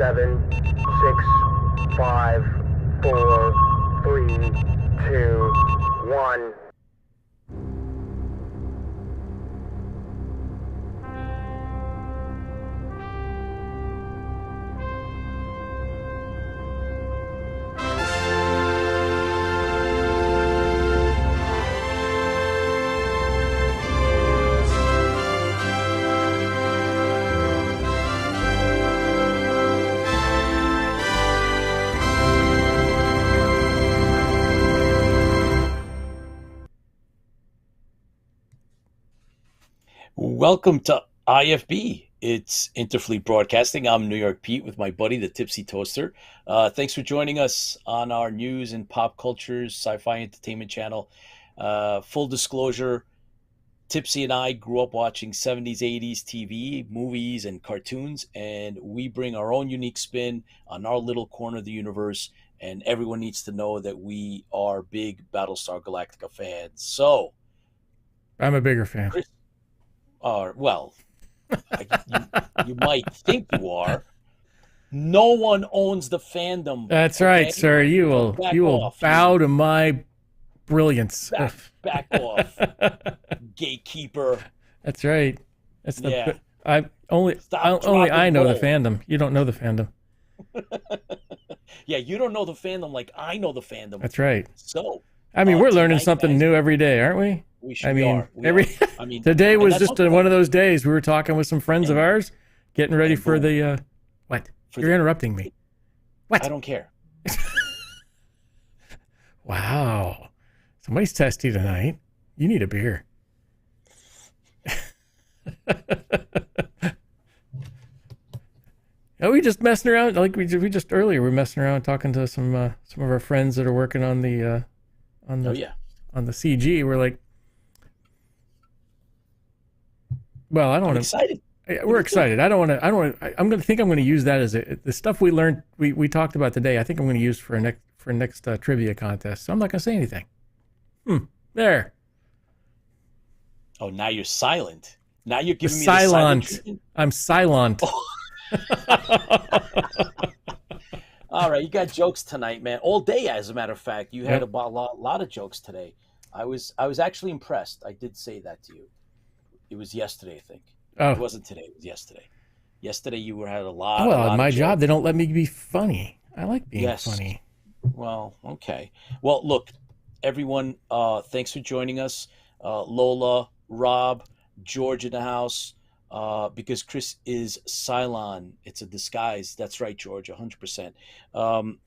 7, 6, 5, 4, 3, 2, 1. Welcome to IFB. It's Interfleet Broadcasting. I'm New York Pete with my buddy, the Tipsy Toaster. Thanks for joining us on our news and pop cultures sci-fi entertainment channel. Full disclosure, Tipsy and I grew up watching 70s, 80s TV, movies, and cartoons, and we bring our own unique spin on our little corner of the universe, and everyone needs to know that we are big Battlestar Galactica fans. So, I'm a bigger fan. Chris, well, you might think you are. No one owns the fandom. That's right, sir. You will bow to my brilliance. Back off, gatekeeper. That's right. That's the. Yeah. I know the fandom. You don't know the fandom. Yeah, you don't know the fandom like I know the fandom. That's right. So, I mean, we're learning something new every day, aren't we? We are. I mean, today was just one of those days. We were talking with some friends of ours, getting ready for the what? You're interrupting me. What? I don't care. Wow. Somebody's testy tonight. You need a beer. Are we just messing around? Like we just earlier, we were messing around talking to some of our friends that are working on the on the CG. We're like, well, I don't want to. Excited. We're excited. I'm going to use that as the stuff we learned. We talked about today. I think I'm going to use for next trivia contest. So I'm not going to say anything. There. Oh, now you're silent. Now you're giving me silent. The silent treatment? I'm silent. Oh. All right, you got jokes tonight, man. All day, as a matter of fact. You had a lot of jokes today. I was actually impressed. I did say that to you. It was yesterday, I think. Oh. It wasn't today. It was yesterday. Yesterday, you had a lot. Well, on my job, they don't let me be funny. I like being funny. Well, okay. Well, look, everyone, thanks for joining us. Lola, Rob, George in the house. Because Chris is Cylon. It's a disguise. That's right, George, 100%.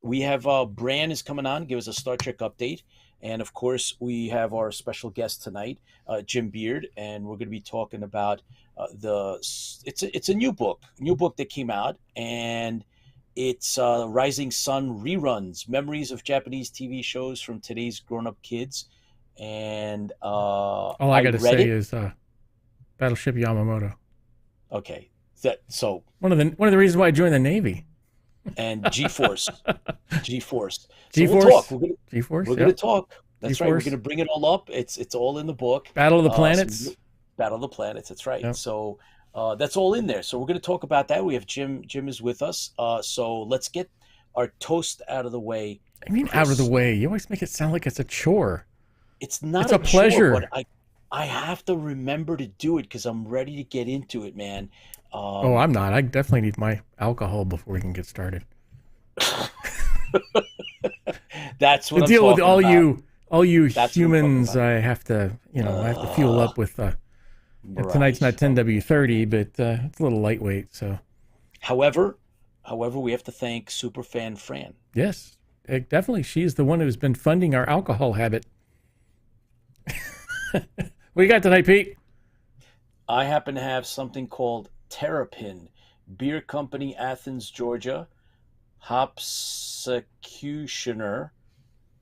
We have Bran is coming on, give us a Star Trek update. And, of course, we have our special guest tonight, Jim Beard, and we're going to be talking about it's a new book that came out, and it's Rising Sun Reruns, Memories of Japanese TV Shows from Today's Grown-Up Kids. And all I got to say is Battleship Yamamoto. Okay, so one of the reasons why I joined the Navy. And G-Force. G-Force. So we'll talk. We're going to talk. That's G-Force. right. We're going to bring it all up. It's all in the book. Battle of the Planets. Battle of the Planets. That's right. Yep. So that's all in there. So we're going to talk about that. We have Jim. Jim is with us. So let's get our toast out of the way. I mean, Chris, out of the way. You always make it sound like it's a chore. It's not. It's a pleasure. Chore, but I have to remember to do it because I'm ready to get into it, man. I'm not. I definitely need my alcohol before we can get started. That's what to I'm deal with about. all you humans. I have to fuel up with. Right. Tonight's not 10W30, but it's a little lightweight. So, however, we have to thank Superfan Fran. Yes, definitely. She's the one who's been funding our alcohol habit. What you got tonight, Pete? I happen to have something called Terrapin, Beer Company, Athens, Georgia, Hopsecutioner,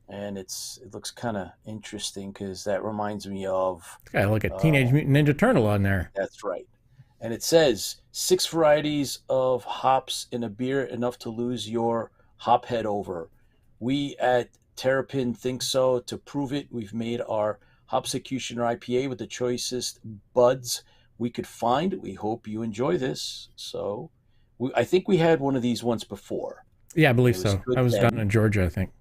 and it looks kind of interesting because that reminds me of. It's got like a Teenage Mutant Ninja Turtle on there. That's right, and it says 6 varieties of hops in a beer, enough to lose your hop head over. We at Terrapin think so. To prove it, we've made our Hopsecutioner IPA with the choicest buds we could find. We hope you enjoy this. So I think we had one of these once before. Yeah, I believe It was so. good I was then. down in Georgia, I think.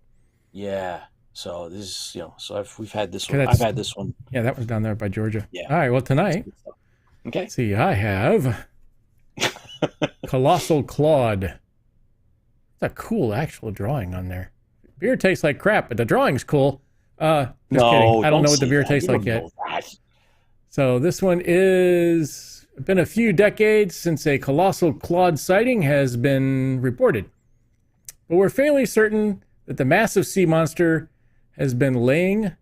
Yeah. So this is, so we've had this one. that's- I've had this one. Yeah, that was down there by Georgia. Yeah. All right, well, tonight, Okay. let's see, I have Colossal Claude. It's a cool actual drawing on there. Beer tastes like crap, but the drawing's cool. Just kidding. I don't know what the beer tastes like yet. So this one is been a few decades since a Colossal Claude sighting has been reported. But we're fairly certain that the massive sea monster has been laying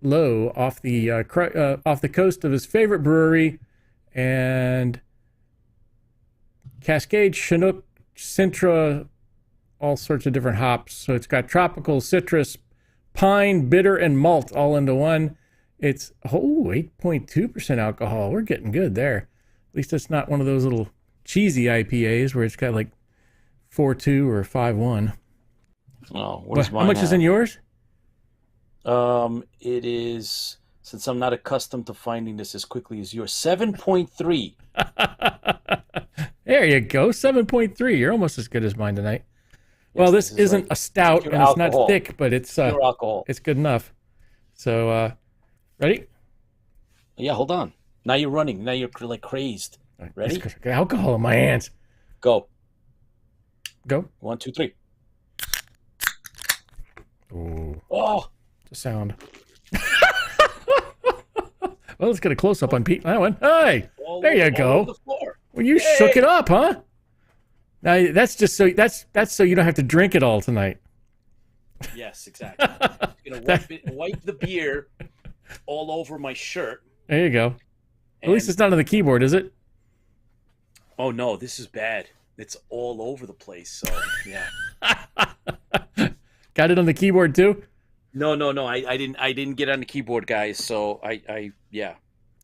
low off the coast of his favorite brewery and Cascade, Chinook, Sintra, all sorts of different hops. So it's got tropical, citrus, pine, bitter, and malt all into one. It's 8.2% alcohol. We're getting good there. At least it's not one of those little cheesy IPAs where it's got like 4.2 or 5.1. Oh, what does How mine much is have? in yours? It is, since I'm not accustomed to finding this as quickly as yours, 7.3. There you go, 7.3. You're almost as good as mine tonight. Well, this is isn't like a stout, pure and it's not alcohol. thick, but it's Pure alcohol. it's good enough. So, ready? Yeah, hold on. Now you're running. Now you're like crazed. Ready? It's got alcohol in my hands. Go. Go. 1, 2, 3. Ooh, Oh, the sound. Well, let's get a close up on Pete. That one. Hey, there you all go. over the floor. Well, you shook it up, huh? Now that's just so that's so you don't have to drink it all tonight. Yes, exactly. I'm gonna wipe the beer all over my shirt. There you go. At least it's not on the keyboard, is it? Oh no, this is bad. It's all over the place. So yeah. Got it on the keyboard too? No. I didn't get on the keyboard, guys. So I yeah.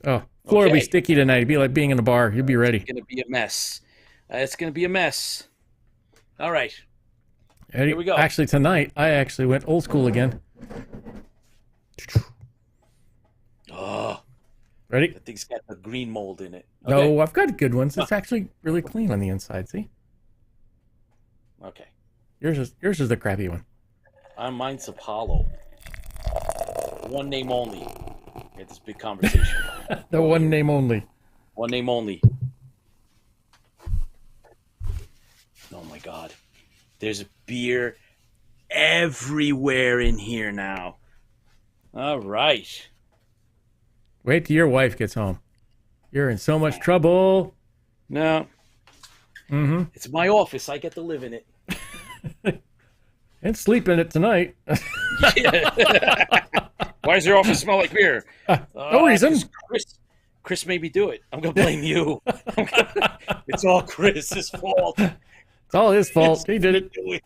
Oh, floor will be Okay. sticky tonight. It'd be like being in a bar. You'll be ready. It's gonna be a mess. It's gonna be a mess. All right. Ready? Here we go. Actually, tonight I actually went old school again. Oh, Ready? that thing's got the green mold in it. No, I've got good ones. It's actually really clean on the inside. See, Okay. yours is the crappy one. Mine's Apollo. One name only. We had this big conversation. The one name only. One name only. Oh my God. There's beer everywhere in here now. All right. Wait till your wife gets home. You're in so much trouble. No, Mm-hmm. it's my office. I get to live in it. And sleep in it tonight. Why does your office smell like beer? No reason. 'Cause Chris made me do it. I'm going to blame you. It's all Chris's fault. It's all his fault. He did it. Do it.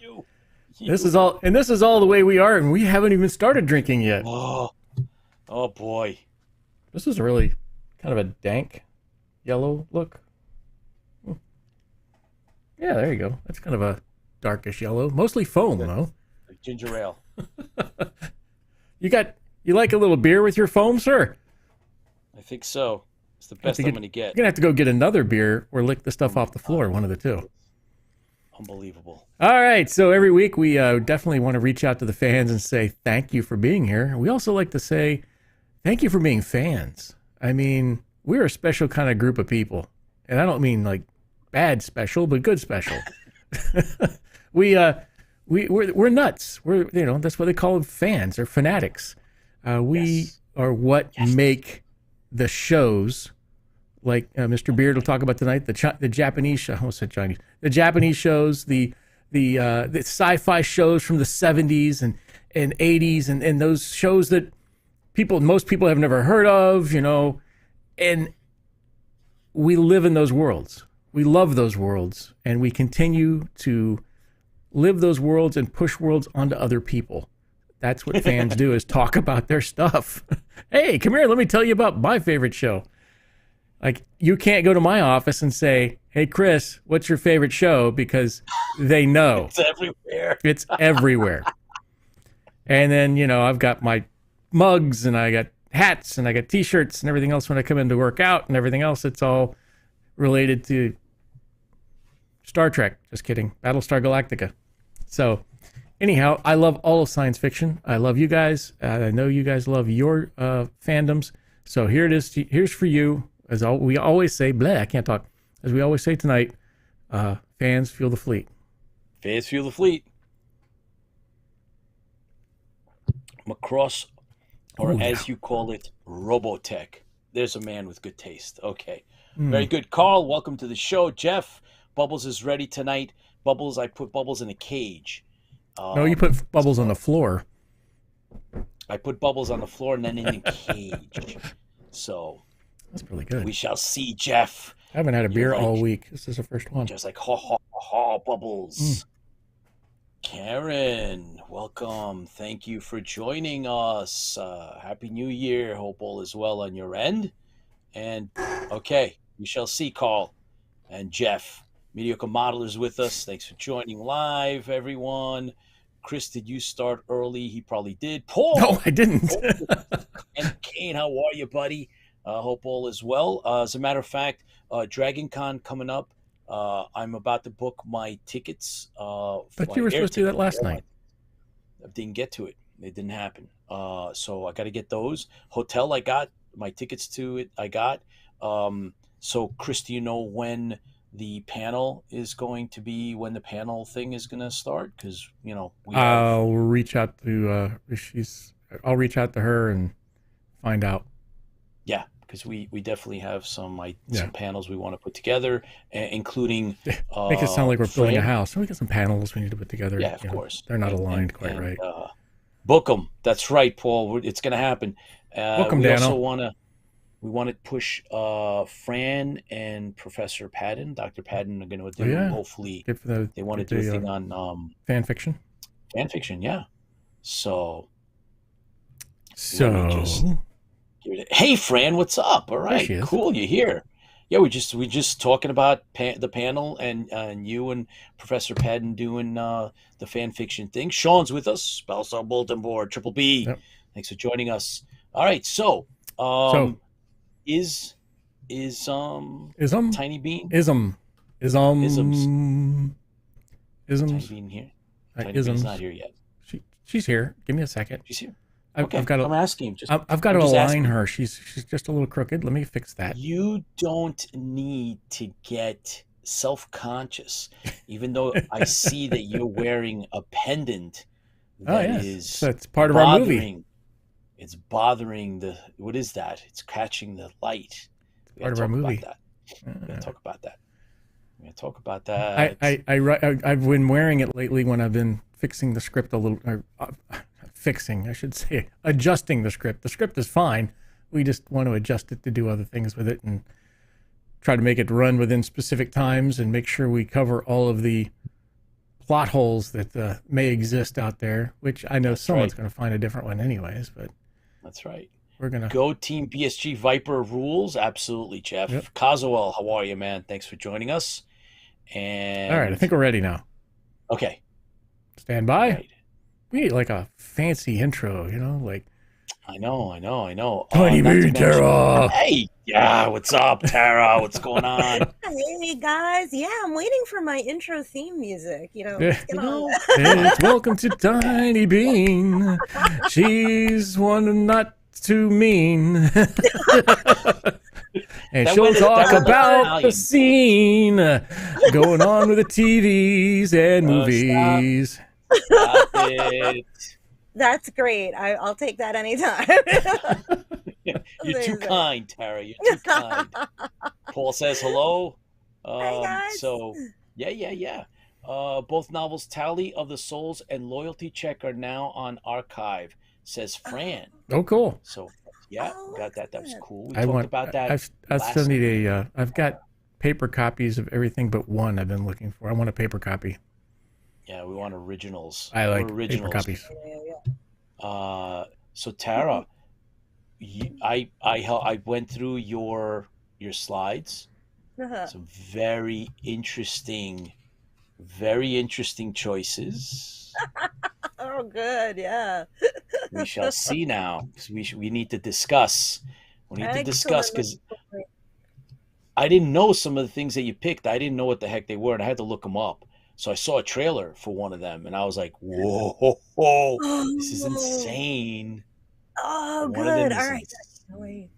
You. This is all the way we are, and we haven't even started drinking yet. Oh boy. This is really kind of a dank yellow look. Yeah, there you go. That's kind of a darkish yellow, mostly foam though. Like ginger ale. You like a little beer with your foam, sir? I think so. It's the best I'm going to You're get. gonna have to go get another beer or lick the stuff off the floor, one of the two. Unbelievable. All right, so every week we definitely want to reach out to the fans and say thank you for being here. We also like to say thank you for being fans. I mean, we're a special kind of group of people, and I don't mean like bad special, but good special. We're nuts. That's what they call fans or fanatics. We Yes. are what make the shows. Like Mr. Beard will talk about tonight, the Japanese show. I almost said Chinese. The Japanese shows, the sci-fi shows from the 70s and 80s, and those shows that most people have never heard of, and we live in those worlds. We love those worlds, and we continue to live those worlds and push worlds onto other people. That's what fans do, is talk about their stuff. Hey, come here, let me tell you about my favorite show. Like, you can't go to my office and say, hey, Chris, what's your favorite show? Because they know. It's everywhere. It's everywhere. And then, I've got my mugs and I got hats and I got T-shirts and everything else when I come in to work out and everything else. It's all related to Star Trek. Just kidding. Battlestar Galactica. So anyhow, I love all of science fiction. I love you guys. I know you guys love your fandoms. So here it is. Here's for you. As we always say, I can't talk. As we always say tonight, fans fuel the fleet. Fans fuel the fleet. Macross, or as you call it, Robotech. There's a man with good taste. Okay. Very good. Carl, welcome to the show. Jeff, Bubbles is ready tonight. Bubbles, I put Bubbles in a cage. No, you put Bubbles on the floor. I put Bubbles on the floor and then in the cage. So that's really good. We shall see, Jeff. I haven't had a beer all week. This is the first one. Just like ha ha ha, Bubbles. Karen, welcome. Thank you for joining us. Happy New Year. Hope all is well on your end. And okay, we shall see, Carl and Jeff. Mediocre Model is with us. Thanks for joining live, everyone. Chris, did you start early? He probably did. Paul! No, I didn't. And Kane, how are you, buddy? Hope all is well. As a matter of fact, Dragon Con coming up. I'm about to book my tickets. But you were supposed to do that last night. I didn't get to it. It didn't happen. So I got to get those. Hotel, I got. My tickets to it, I got. So, Chris, do you know when the panel is going to be, when the panel thing is going to start? Because, I'll reach out to I'll reach out to her and find out. Yeah, because we definitely have some panels we want to put together, including make it sound like we're building a house. So we got some panels we need to put together. Yeah, of course. They're not aligned quite right. Book them. That's right, Paul. It's going to happen. Welcome, we Dano. also want to push Fran and Professor Padden, Dr. Padden, are going to do. Hopefully, they want to do a thing on fan fiction. Fan fiction, yeah. So, hey, Fran, what's up? All right, cool, you're here. Yeah, we just talking about the panel and you and Professor Padden doing the fan fiction thing. Sean's with us, Spellstar Bulletin Board, Triple B. Yep. Thanks for joining us. All right, so is Tiny Bean isms Tiny Bean here? Tiny Bean's not here yet. She's here. Give me a second. She's here. I've got to. I'm asking. I've got to align her. She's just a little crooked. Let me fix that. You don't need to get self-conscious, even though I see that you're wearing a pendant that is. So it's part of our movie. It's bothering the. What is that? It's catching the light. Part of our movie. We're gonna talk about that. We're gonna talk about that. I've been wearing it lately when I've been fixing the script a little. Fixing, I should say, adjusting the script. The script is fine. We just want to adjust it to do other things with it and try to make it run within specific times and make sure we cover all of the plot holes that may exist out there, which I know someone's going to find a different one anyways, but that's right. We're going to go Team BSG Viper rules. Absolutely, Jeff. Yep. Kazuel, how are you, man? Thanks for joining us. And all right, I think we're ready now. Okay. Stand by. Right. We need like a fancy intro, like. I know. Tiny Bean, Tara. Hey, what's up, Tara? What's going on? Hey guys, I'm waiting for my intro theme music. It's welcome to Tiny Bean. She's one not too mean. And she'll talk about the scene going on with the TVs and movies. Stop it. That's great. I'll take that anytime. You're too kind, Tara. You're too kind. Paul says hello. Hey guys. So, yeah. Both novels, Tally of the Souls and Loyalty Check, are now on archive, says Fran. Oh, cool. So, got that. That was cool. We talked about that. I still need I've got paper copies of everything but one I've been looking for. I want a paper copy. Yeah, we want originals. I like originals. Paper copies. So Tara, I went through your slides. Some very interesting choices. Oh, good, yeah. We shall see now, because we need to discuss. We need to discuss because I didn't know some of the things that you picked. I didn't know what the heck they were, and I had to look them up. So I saw a trailer for one of them, and I was like, "Whoa, this is Oh, insane!" oh, One of them good. All is right. Can't wait.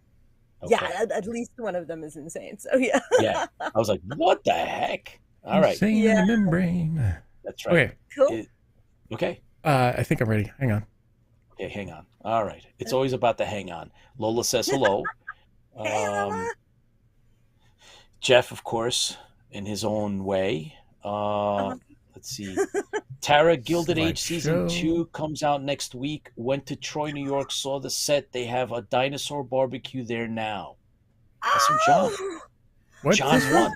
Yeah, okay. at least one of them is insane. So yeah. Yeah, I was like, "What the heck?" All right, Insane in Yeah. the membrane. that's right. Okay. Cool. Okay, I think I'm ready. Hang on. okay, hang on. All right, it's always about the hang on. Lola says hello. Hey, Lola. Jeff, of course, in his own way. Uh-huh. Let's see. Tara, Gilded Age Season Slideshow. 2 comes out next week. Went to Troy, New York, saw the set. They have a dinosaur barbecue there now. That's from John. Oh, What? John won.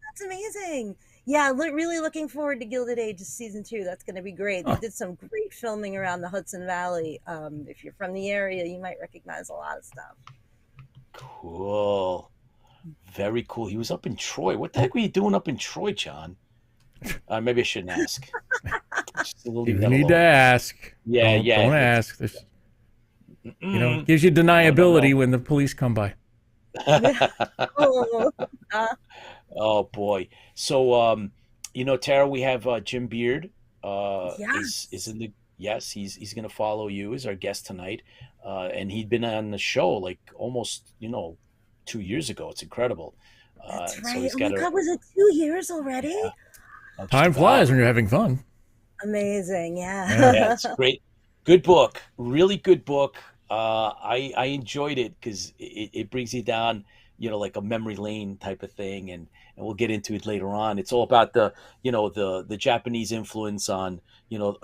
that's amazing. Yeah, really looking forward to Gilded Age season 2. That's going to be great. They Huh. did some great filming around the Hudson Valley. If you're from the area, you might recognize a lot of stuff. Cool. Very cool. He was up in Troy. What the heck were you doing up in Troy, John? Maybe I shouldn't ask. Just leave You that need alone. to ask. Yeah, Don't, yeah. Don't ask. There's, Mm-mm. gives you deniability no. when the police come by. Oh, Oh boy. So Tara, we have Jim Beard yes. is in the yes, he's gonna follow you as our guest tonight. And he'd been on the show like almost, 2 years ago. It's incredible. That's So right. he's Oh my got God, was it 2 years already? yeah, just Time about. flies when you're having fun. Amazing. Yeah. Yeah, it's great. Good book. Really good book. I enjoyed it because it brings you down, like a memory lane type of thing, and we'll get into it later on. It's all about the Japanese influence on,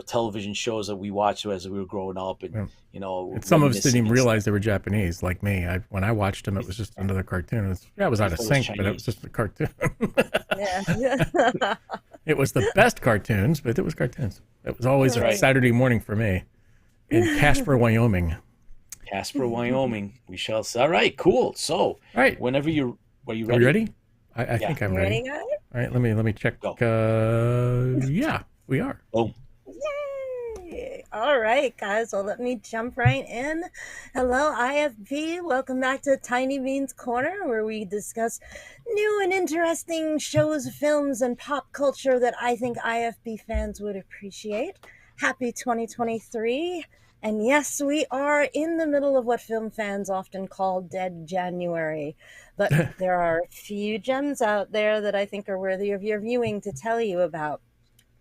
television shows that we watched as we were growing up, and Yeah. And some of us didn't reminiscing even and stuff. realize they were Japanese, like me. When I watched them, it was just another cartoon. It was out of It was sync, but it Chinese. was just a cartoon. Yeah. It was the best cartoons, but it was cartoons. It was always That's a right. Saturday morning for me in Casper, Wyoming. Casper, Wyoming. We shall see. All right, cool. So, All right, whenever are you are ready? we ready? I Yeah. think I'm You ready. ready, guys? All right, let me check. Go. Yeah, we are. Boom. Yay! All right, guys. Well, let me jump right in. Hello, IFP. Welcome back to Tiny Bean's Corner, where we discuss new and interesting shows, films, and pop culture that I think IFP fans would appreciate. Happy 2023. And yes, we are in the middle of what film fans often call Dead January. But there are a few gems out there that I think are worthy of your viewing to tell you about.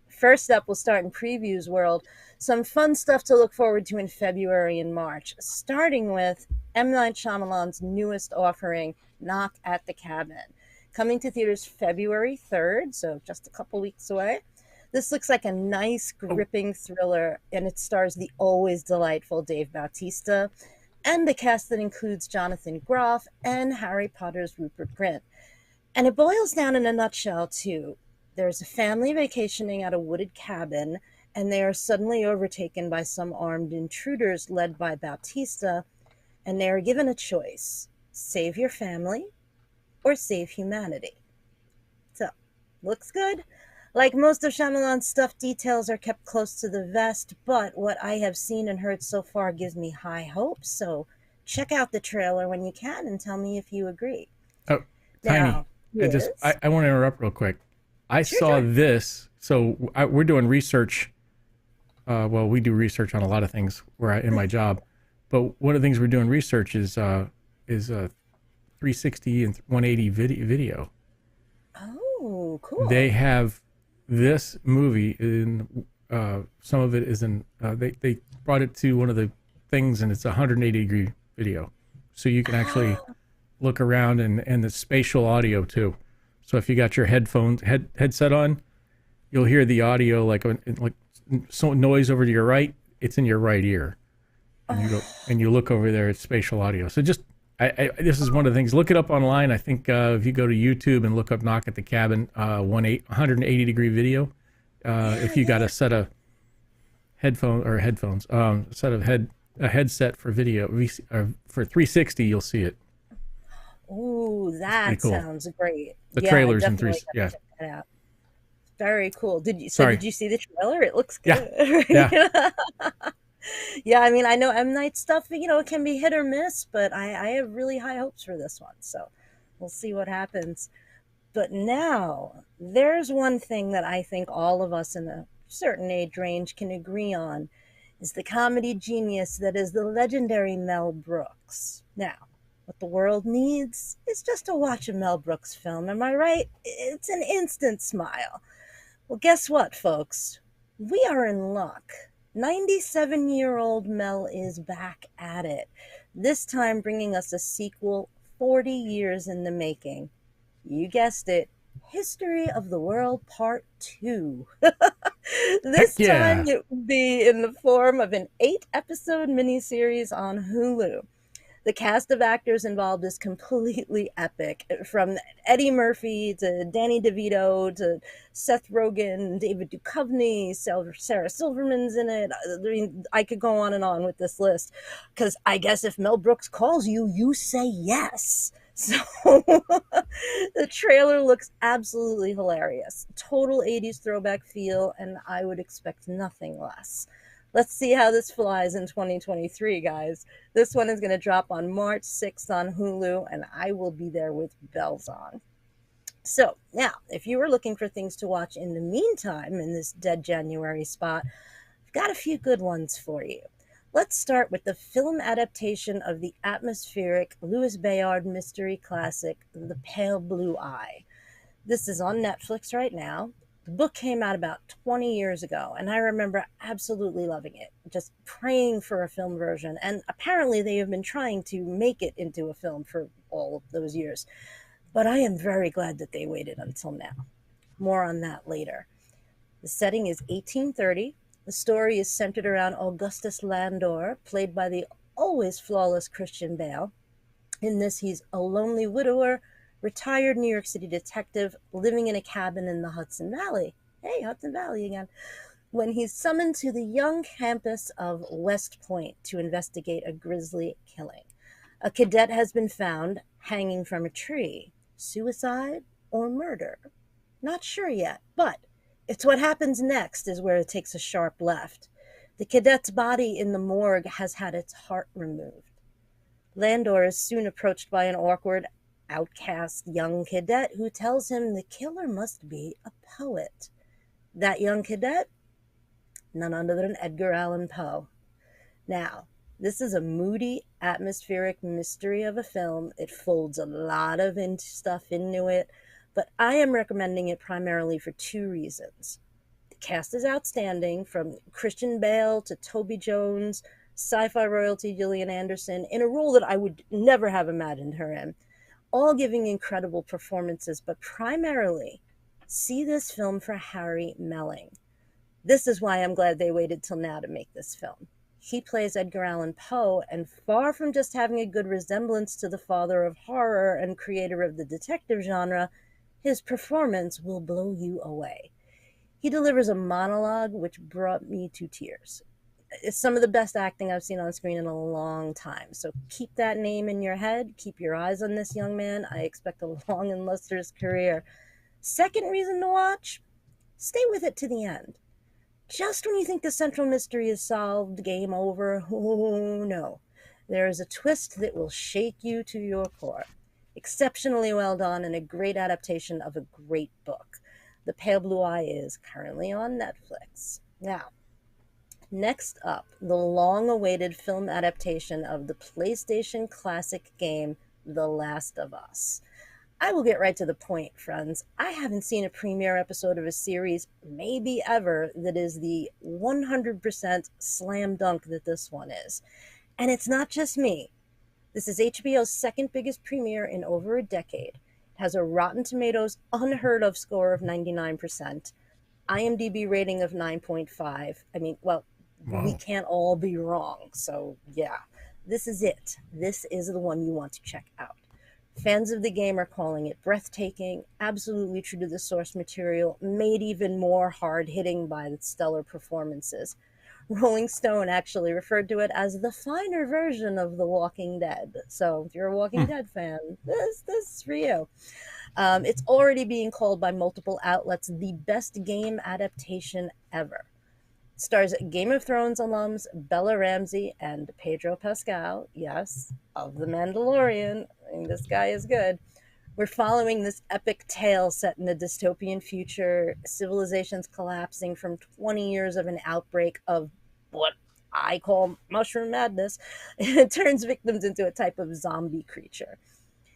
First up, we'll start in previews world. Some fun stuff to look forward to in February and March, starting with M. Night Shyamalan's newest offering, Knock at the Cabin. Coming to theaters February 3rd, so just a couple weeks away. This looks like a nice, gripping thriller, and it stars the always delightful Dave Bautista, and the cast that includes Jonathan Groff and Harry Potter's Rupert Grint. And it boils down in a nutshell to, there's a family vacationing at a wooded cabin, and they are suddenly overtaken by some armed intruders led by Bautista, and they are given a choice: save your family or save humanity. So, looks good. Like most of Shyamalan's stuff, details are kept close to the vest, but what I have seen and heard so far gives me high hopes, so check out the trailer when you can and tell me if you agree. Oh, Tiny. Now, I yes. want to interrupt real quick. I Sure, saw sure. this. So we're doing research. Well, we do research on a lot of things in my job, but one of the things we're doing research is 360 and 180 video. Oh, cool. They have this movie in. Some of it is in. They brought it to one of the things, and it's a 180-degree video, so you can actually look around and the spatial audio too. So if you got your headset on, you'll hear the audio like some noise over to your right. It's in your right ear, and you look over there. It's spatial audio. So just this is one of the things. Look it up online. I think if you go to YouTube and look up "Knock at the Cabin" 180-degree video, if you got a set of headphones, a headset for video for 360, you'll see it. Ooh, that pretty cool. Sounds great. The Yeah, trailers I in definitely 360. Yeah. gotta check that out. Very cool. Did Sorry. you see the trailer? It looks Yeah. good. Yeah. Yeah, I mean, I know M. Night stuff, it can be hit or miss, but I have really high hopes for this one. So We'll see what happens. But now, there's one thing that I think all of us in a certain age range can agree on is the comedy genius that is the legendary Mel Brooks. Now, what the world needs is just to watch a Mel Brooks film. Am I right? It's an instant smile. Well, guess what, folks? We are in luck. 97-year-old Mel is back at it, this time bringing us a sequel 40 years in the making. You guessed it, History of the World Part 2. This Heck yeah. time it will be in the form of an 8-episode miniseries on Hulu. The cast of actors involved is completely epic, from Eddie Murphy to Danny DeVito to Seth Rogen, David Duchovny, Sarah Silverman's in it. I mean, I could go on and on with this list, because I guess if Mel Brooks calls you, you say yes. So the trailer looks absolutely hilarious. Total 80s throwback feel, and I would expect nothing less. Let's see how this flies in 2023, guys. This one is going to drop on March 6th on Hulu, and I will be there with bells on. So, now, if you were looking for things to watch in the meantime in this dead January spot, I've got a few good ones for you. Let's start with the film adaptation of the atmospheric Louis Bayard mystery classic, The Pale Blue Eye. This is on Netflix right now. The book came out about 20 years ago, and I remember absolutely loving it, just praying for a film version. And apparently they have been trying to make it into a film for all of those years. But I am very glad that they waited until now. More on that later. The setting is 1830. The story is centered around Augustus Landor, played by the always flawless Christian Bale. In this, he's a lonely widower, retired New York City detective living in a cabin in the Hudson Valley. Hey, Hudson Valley again. When he's summoned to the young campus of West Point to investigate a grisly killing. A cadet has been found hanging from a tree. Suicide or murder? Not sure yet, but it's what happens next is where it takes a sharp left. The cadet's body in the morgue has had its heart removed. Landor is soon approached by an awkward, outcast young cadet who tells him the killer must be a poet. That young cadet? None other than Edgar Allan Poe. Now, this is a moody, atmospheric mystery of a film. It folds a lot of stuff into it, but I am recommending it primarily for two reasons. The cast is outstanding, from Christian Bale to Toby Jones, sci-fi royalty Gillian Anderson, in a role that I would never have imagined her in. All giving incredible performances, but primarily, see this film for Harry Melling. This is why I'm glad they waited till now to make this film. He plays Edgar Allan Poe, and far from just having a good resemblance to the father of horror and creator of the detective genre, his performance will blow you away. He delivers a monologue which brought me to tears. It's some of the best acting I've seen on screen in a long time. So keep that name in your head. Keep your eyes on this young man. I expect a long and lustrous career. Second reason to watch, stay with it to the end. Just when you think the central mystery is solved, game over, oh no. There is a twist that will shake you to your core. Exceptionally well done and a great adaptation of a great book. The Pale Blue Eye is currently on Netflix. Now, next up, the long-awaited film adaptation of the PlayStation classic game, The Last of Us. I will get right to the point, friends. I haven't seen a premiere episode of a series, maybe ever, that is the 100% slam dunk that this one is. And it's not just me. This is HBO's second biggest premiere in over a decade. It has a Rotten Tomatoes unheard of score of 99%, IMDb rating of 9.5. I mean, well, Wow. we can't all be wrong. So yeah, this is it. This is the one you want to check out. Fans of the game are calling it breathtaking, absolutely true to the source material, made even more hard-hitting by the stellar performances. Rolling Stone actually referred to it as the finer version of The Walking Dead. So if you're a Walking Dead fan, this is for you. It's already being called by multiple outlets the best game adaptation ever. It stars Game of Thrones alums Bella Ramsey and Pedro Pascal, yes, of The Mandalorian. I mean, this guy is good. We're following this epic tale set in a dystopian future, civilizations collapsing from 20 years of an outbreak of what I call mushroom madness. It turns victims into a type of zombie creature.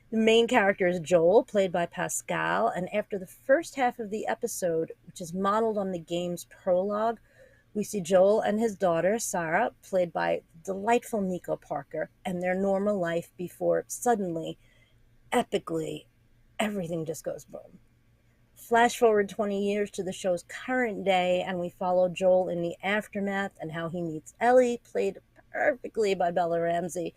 The main character is Joel, played by Pascal, and after the first half of the episode, which is modeled on the game's prologue, we see Joel and his daughter, Sarah, played by delightful Nico Parker, and their normal life before suddenly, epically, everything just goes boom. Flash forward 20 years to the show's current day, and we follow Joel in the aftermath and how he meets Ellie, played perfectly by Bella Ramsey.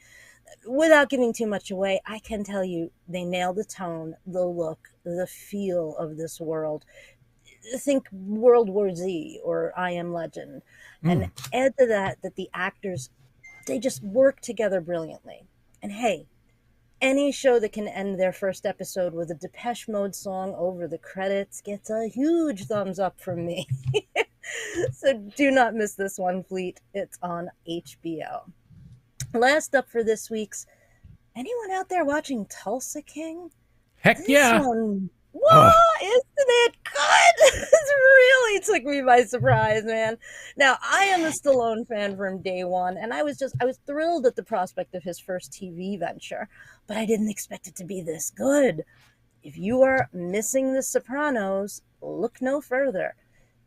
Without giving too much away, I can tell you they nailed the tone, the look, the feel of this world. Think World War Z or I Am Legend. And add to that the actors, they just work together brilliantly. And hey, any show that can end their first episode with a Depeche Mode song over the credits gets a huge thumbs up from me. So do not miss this one, Fleet. It's on HBO. Last up for this week's, anyone out there watching Tulsa King? Heck yeah. What? Isn't it good? It really took me by surprise, man. Now, I am a Stallone fan from day one, and I was thrilled at the prospect of his first TV venture, but I didn't expect it to be this good. If you are missing The Sopranos, look no further.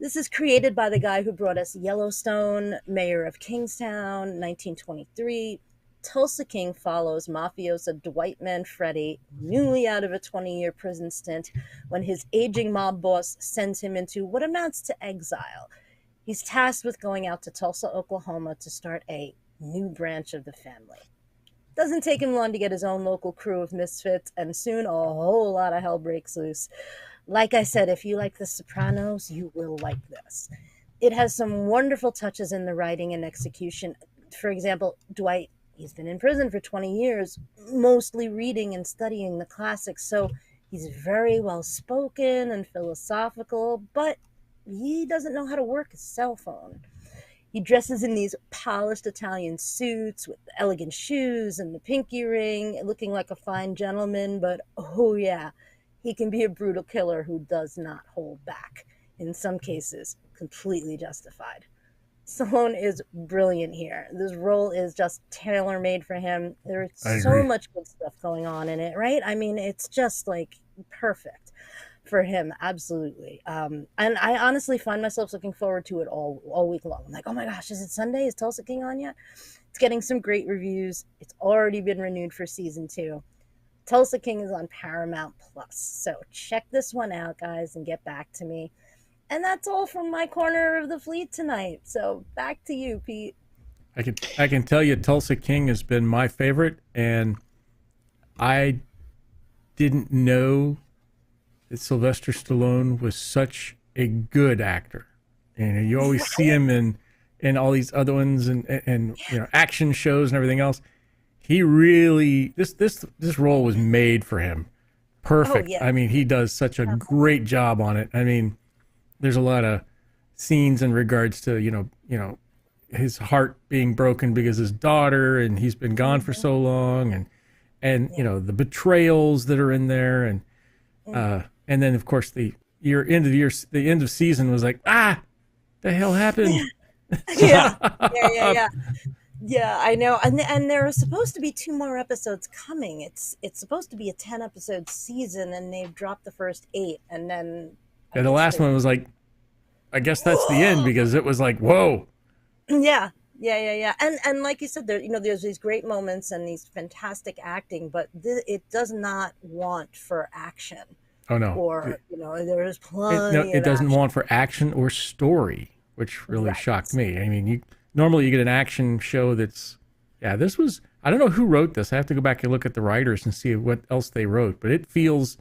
This is created by the guy who brought us Yellowstone, Mayor of Kingstown, 1923. Tulsa King follows mafioso Dwight Manfredi, newly out of a 20-year prison stint, when his aging mob boss sends him into what amounts to exile. He's tasked with going out to Tulsa, Oklahoma to start a new branch of the family. Doesn't take him long to get his own local crew of misfits, and soon a whole lot of hell breaks loose. Like I said, if you like The Sopranos, you will like this. It has some wonderful touches in the writing and execution. For example, Dwight, he's been in prison for 20 years, mostly reading and studying the classics, so he's very well spoken and philosophical, but he doesn't know how to work his cell phone. He dresses in these polished Italian suits with elegant shoes and the pinky ring, looking like a fine gentleman, but oh yeah, he can be a brutal killer who does not hold back. In some cases, completely justified. Stallone is brilliant here. This role is just tailor-made for him. There's so much good stuff going on in it, right? I mean, it's just like perfect for him, absolutely. And I honestly find myself looking forward to it all week long. I'm like, oh my gosh, is it Sunday? Is Tulsa King on yet? It's getting some great reviews. It's already been renewed for season 2. Tulsa King is on Paramount Plus. So check this one out, guys, and get back to me. And that's all from my corner of the fleet tonight. So back to you, Pete. I can tell you Tulsa King has been my favorite, and I didn't know that Sylvester Stallone was such a good actor. And you always see him in all these other ones and you know, action shows and everything else. He really this role was made for him. Perfect. Oh, yeah. I mean, he does such a great job on it. I mean, there's a lot of scenes in regards to, you know, his heart being broken because his daughter, and he's been gone for so long, and you know, the betrayals that are in there, and then of course the end of season was like, the hell happened? Yeah, I know. And there are supposed to be 2 more episodes coming. It's supposed to be a 10-episode season, and they've dropped the first 8, and then the last one was like, I guess that's the end, because it was like, whoa. Yeah. And like you said, there's these great moments and these fantastic acting, but it does not want for action. Oh no. Or there's plenty. It doesn't want for action or story, which really shocked me. I mean, normally you get an action show that's, this was, I don't know who wrote this. I have to go back and look at the writers and see what else they wrote, but it feels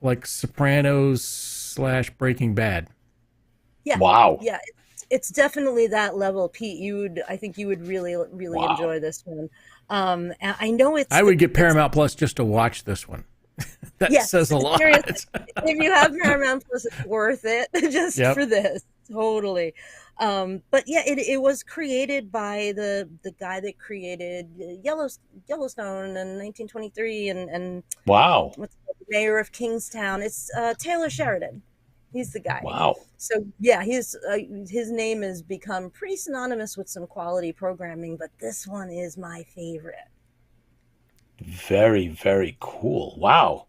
like Sopranos / Breaking Bad. Yeah. Wow. Yeah, it's definitely that level, Pete. I think you would really enjoy this one. And I know I would get Paramount Plus just to watch this one. That says a lot. Seriously, if you have Paramount Plus, it's worth it just for this. Totally. But yeah, it was created by the guy that created Yellowstone in 1923, and Wow. what's the mayor of Kingstown? It's Taylor Sheridan. He's the guy. Wow. So yeah, his name has become pretty synonymous with some quality programming, but this one is my favorite. Very, very cool. Wow.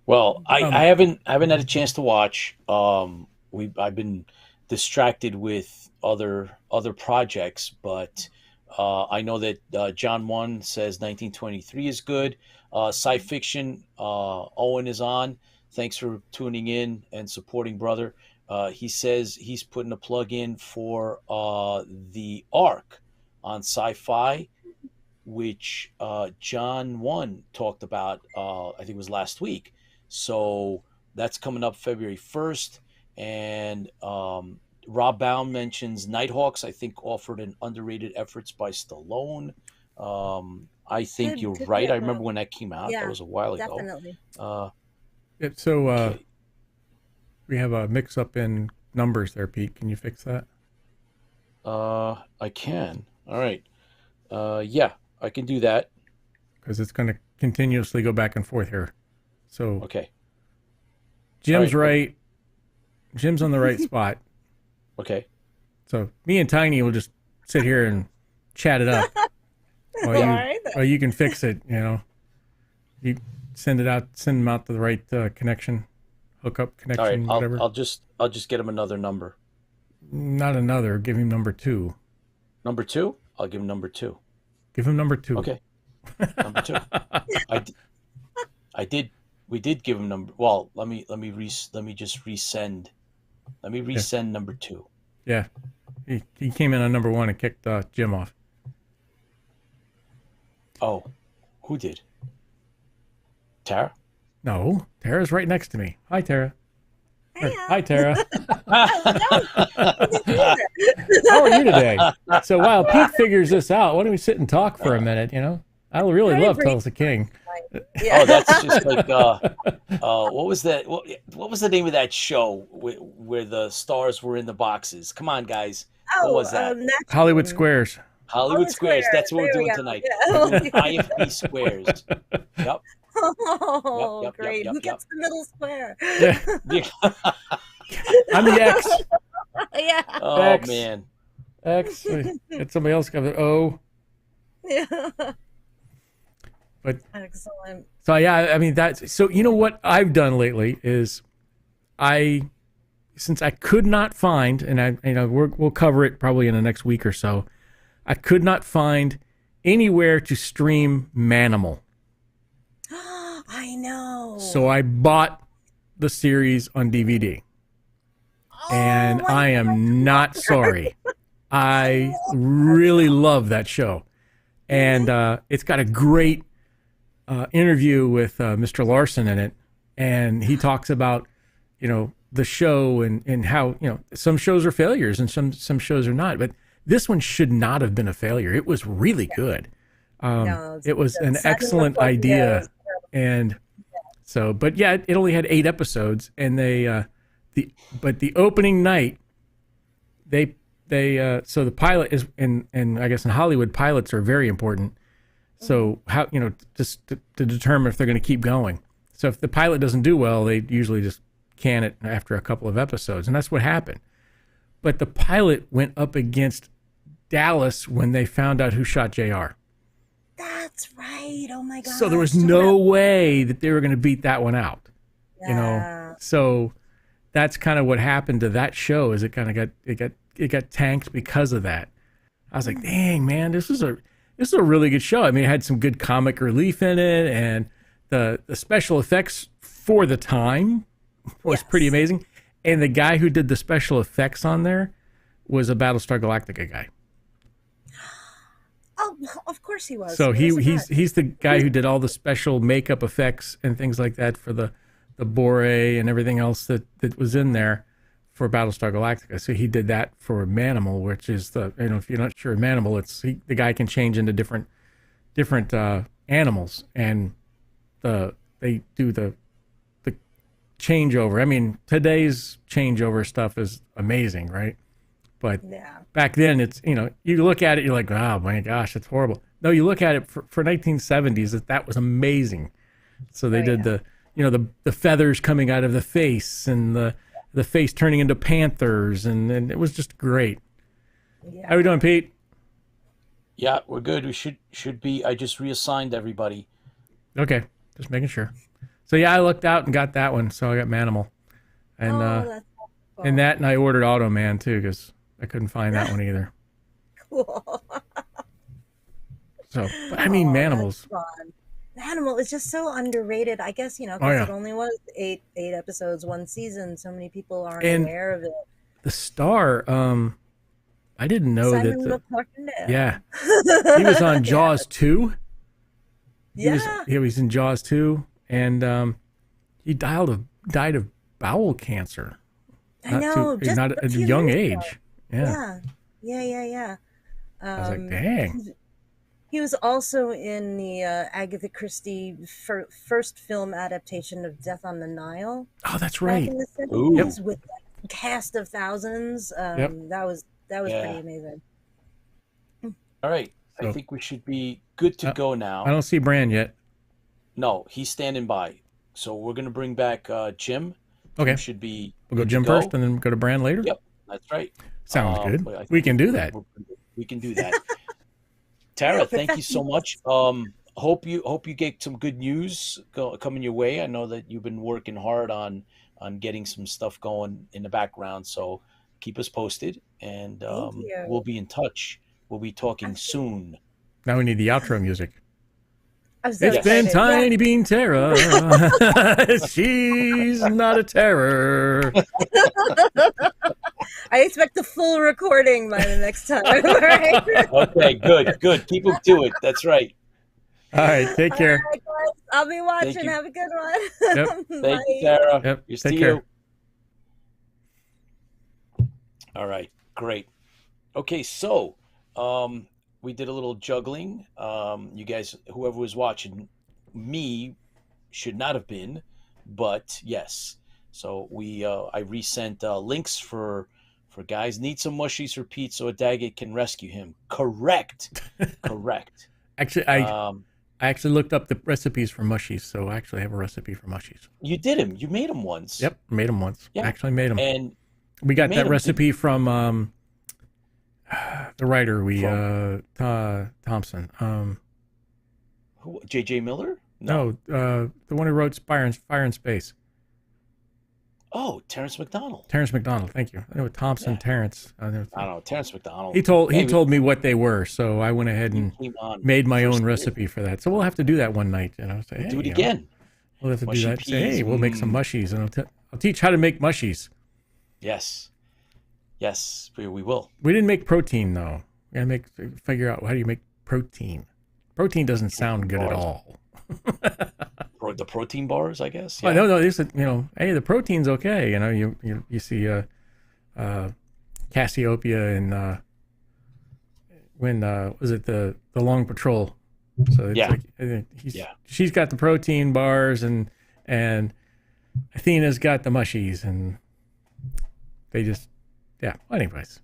Well, I Um, haven't had a chance to watch. I've been distracted with other projects, but I know that John One says 1923 is good. Sci fiction. Owen is on. Thanks for tuning in and supporting, brother. He says he's putting a plug in for the Ark on Sci-Fi, which John One talked about. I think it was last week. So that's coming up February 1st. And Rob Baum mentions Nighthawks, I think offered an underrated efforts by Stallone. I think you're Could be right. a I remember both. when that came out. That Yeah, was a while ago. definitely. Uh, so okay. we have a mix-up in numbers there, Pete. Can you fix that? I can. All right. Yeah, I can do that. Because it's going to continuously go back and forth here. So Okay. Jim's All right. right. Jim's on the right spot. Okay. So me and Tiny will just sit here and chat it up while All right. you can fix it. You know, you send them out to the right connection, hookup All right. connection, whatever. I'll just get him another number. Not another. Give him number 2. Number 2? I'll give him number 2. Give him number 2. Okay. Number 2. I did. We did give him number. Well, let me just resend. Let me resend number 2. Yeah. He came in on number 1 and kicked Jim off. Oh, who did? Tara? No, Tara's right next to me. Hi, Tara. Hey, Hi, Tara. yeah. How are you today? So while Pete figures this out, why don't we sit and talk for a minute? You know, I really Very love brief. Tulsa King. Yeah. Oh, that's just like what was that? What was the name of that show where the stars were in the boxes? Come on, guys. What was that? Hollywood Squares. Hollywood Squares. That's what we're There we doing go. tonight. Yeah. We're doing IFB Squares. Yep. Oh, Yep. great. Who gets the middle square? Yeah, Yeah. I'm the X. Yeah. Oh X. man. X. It's somebody else got the O. Yeah. But Excellent. so yeah, I mean that's so. You know what I've done lately is since I could not find, and we'll cover it probably in the next week or so. I could not find anywhere to stream Manimal. I know. So I bought the series on DVD. And my I am not sorry. I really love that show. And it's got a great interview with Mr. Larson in it. And he talks about, the show and how, some shows are failures and some shows are not. But this one should not have been a failure. It was really good. No, It was an Saturday excellent Night Live, idea. And so, but yeah, it only had 8 episodes, and but the opening night, they so the pilot is, and I guess in Hollywood, pilots are very important. So how, just to determine if they're going to keep going. So if the pilot doesn't do well, they usually just can it after a couple of episodes, and that's what happened. But the pilot went up against Dallas when they found out who shot JR. That's right. Oh my God. So there was no way that they were going to beat that one out, So that's kind of what happened to that show. Is it kind of got tanked because of that. I was like, dang man, this is a really good show. I mean, it had some good comic relief in it, and the special effects for the time was pretty amazing. And the guy who did the special effects on there was a Battlestar Galactica guy. Oh, of course he was. So he's the guy who did all the special makeup effects and things like that for the Bore and everything else that was in there for Battlestar Galactica. So he did that for Manimal, which is if you're not sure of Manimal, the guy can change into different animals, and they do the changeover. I mean, today's changeover stuff is amazing, right? But Yeah. back then, it's, you look at it, you're like, oh my gosh, it's horrible. No, you look at it for 1970s, that was amazing. So they did the feathers coming out of the face and the face turning into panthers, and it was just great. Yeah. How we doing, Pete? Yeah, we're good. We should be. I just reassigned everybody. Okay, just making sure. So yeah, I looked out and got that one. So I got Manimal, and that's cool. and I ordered Automan too because I couldn't find that one either. Cool. So, but I mean, Manimals. That's fun. Manimal is just so underrated. I guess, because it only was eight episodes, one season. So many people aren't aware of it. The star, I didn't know Simon that. McCook. Yeah, he was on Jaws 2. Yeah. He was in Jaws 2, and he died of bowel cancer. I know. Not at a young age. Yeah. Yeah. I was like, dang. He was also in the Agatha Christie first film adaptation of Death on the Nile. Oh, that's right. Back in the 70s with that cast of thousands. That was pretty amazing. All right. So, I think we should be good to go now. I don't see Bran yet. No, he's standing by. So we're going to bring back Jim. Okay. Jim should be. We'll go Jim first and then go to Bran later? Yep, that's right. Sounds good. We can do that. We can do that. Tara, thank you so much. Hope you get some good news coming your way. I know that you've been working hard on getting some stuff going in the background. So keep us posted, and we'll be in touch. We'll be talking soon. Now we need the outro music. So it's been Tiny Bean Tara. She's not a terror. I expect the full recording by the next time. Right? Okay, good. Keep them to it. That's right. All right, take care. All right, guys. I'll be watching. Have a good one. Yep. Thank you, Tara. Yep. Here's Take to care. You. All right, great. Okay, so we did a little juggling. You guys, whoever was watching me should not have been, but yes. So I resent links for guys need some mushies for Pete so a Daggett can rescue him. Correct. Actually, I actually looked up the recipes for mushies, so I actually have a recipe for mushies. You did him. You made them once. Yep, made them once. Yeah. Actually made them. And we got that recipe from the writer Thompson. Who? J.J. Miller? No, the one who wrote Fire in Space. Oh, Terrence McDonald. Terrence McDonald, thank you. I know Thompson, Yeah. Terrence. I don't know, Terrence McDonald. He told me what they were, so I went ahead and made my own first recipe for that. So we'll have to do that one night, Say, hey, do it again. We'll have to Mushy do that. Say, hey, peas, we'll make some mushies, and I'll teach how to make mushies. Yes, we will. We didn't make protein though. We gotta figure out how do you make protein. Protein doesn't sound good at all. The protein bars, I guess. Yeah. Well, no, this is, hey, the protein's okay. You see Cassiopeia and when was it the Long Patrol? So it's she's got the protein bars and Athena's got the mushies, and they just anyways.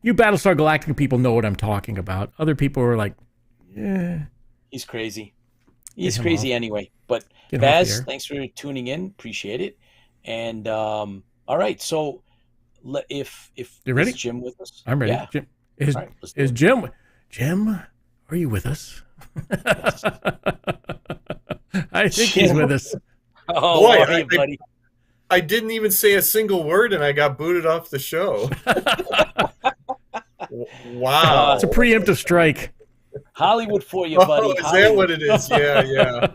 You Battlestar Galactica people know what I'm talking about. Other people are like, yeah. He's crazy. He's crazy anyway. But Baz, thanks for tuning in. Appreciate it. And all right, so if you ready? Is Jim with us? I'm ready. Yeah. Jim, is Jim? Jim, are you with us? Yes. I think he's with us. Oh, boy, buddy. I didn't even say a single word, and I got booted off the show. Wow, it's a preemptive strike. Hollywood for you, buddy. Is that what it is? Yeah.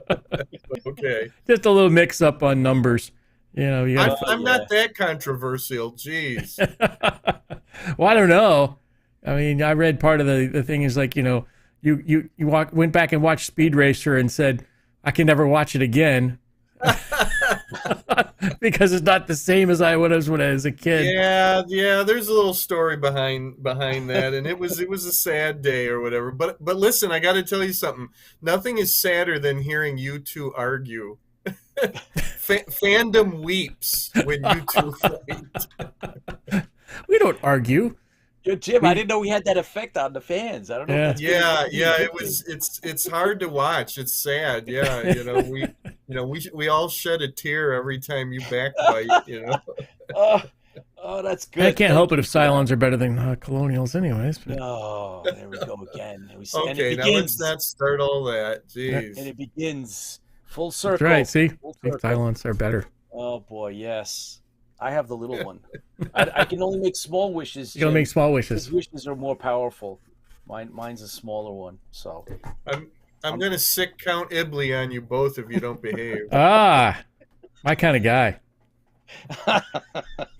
Okay. Just a little mix-up on numbers. I'm not that controversial. Jeez. Well, I don't know. I mean, I read part of the thing is like, you went back and watched Speed Racer and said, I can never watch it again. Because it's not the same as I was when I was a kid. Yeah. There's a little story behind that, and it was a sad day or whatever. But listen, I got to tell you something. Nothing is sadder than hearing you two argue. Fandom weeps when you two fight. We don't argue. Yo, Jim, I didn't know we had that effect on the fans. I don't know if that's Yeah, really yeah, good. it's hard to watch. It's sad. Yeah, we all shed a tear every time you backbite, Oh, that's good. I can't Thank help it you if for that. Cylons are better than Colonials anyways. But No, there we go again. And Okay, it now let's begins, not start all that. and Jeez. it begins full that's circle. right. See, Full See, circle. Cylons are better. Oh boy, yes. I have the little one. I can only make small wishes. You gotta Jim. make small His wishes. wishes are more powerful. Mine's a smaller one. So I'm gonna sick Count Ibley on you both if you don't behave. Ah, my kind of guy.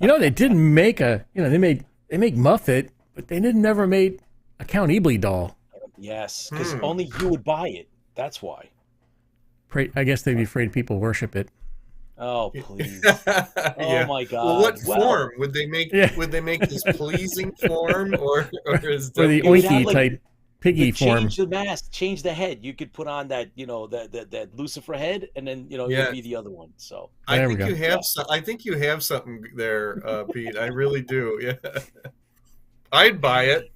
They didn't make they make Muffet, but they never made a Count Ebley doll. yes, because only you would buy it. That's why. I guess they'd be afraid people worship it. Oh please. Yeah. Oh my God. Well, what Well, form would they make? Yeah. Would they make this pleasing form or is Or the It would have, oinky like, type piggy form. change the mask, change the head. You could put on that, that Lucifer head, and then Yeah. it'd be the other one. So I There we think go. you have I think you have something there, Pete. I really do. Yeah. I'd buy it.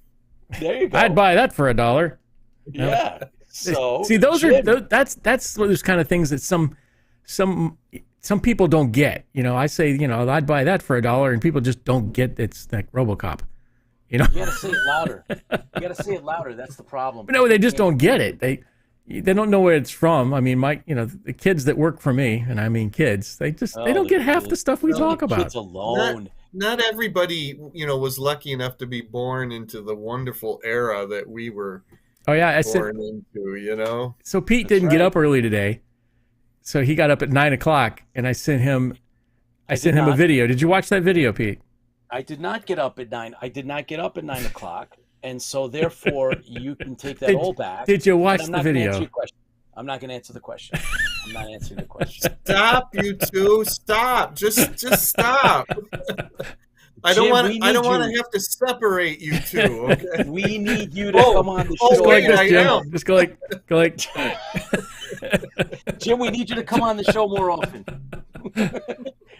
there you go. I'd buy that for $1. Yeah. So See, Jim, that's those kind of things that some people don't get. I say, I'd buy that for $1, and people just don't get it's like RoboCop. you gotta say it louder. You gotta say it louder. That's the problem. No, they just don't get it. They don't know where it's from. I mean, the kids that work for me, and I mean kids, they don't get half the stuff we talk about. Kids alone. Not everybody, was lucky enough to be born into the wonderful era that we were Oh yeah, born into. So Pete didn't get up early today, so he got up at 9:00, and I sent him a video. Did you watch that video, Pete? I did not get up at 9. I did not get up at 9:00, and so therefore you can take that all back. Did you watch I'm the not gonna video? answer your question. I'm not going to answer the question. I'm not answering the question. Stop, you two! Stop! Just stop! I don't Jim, want. we I don't need want to you. have to separate you two. Okay. We need you to Oh, come on the oh, show. Just go like wait, this, I Jim. am. Just go like. Jim, we need you to come on the show more often.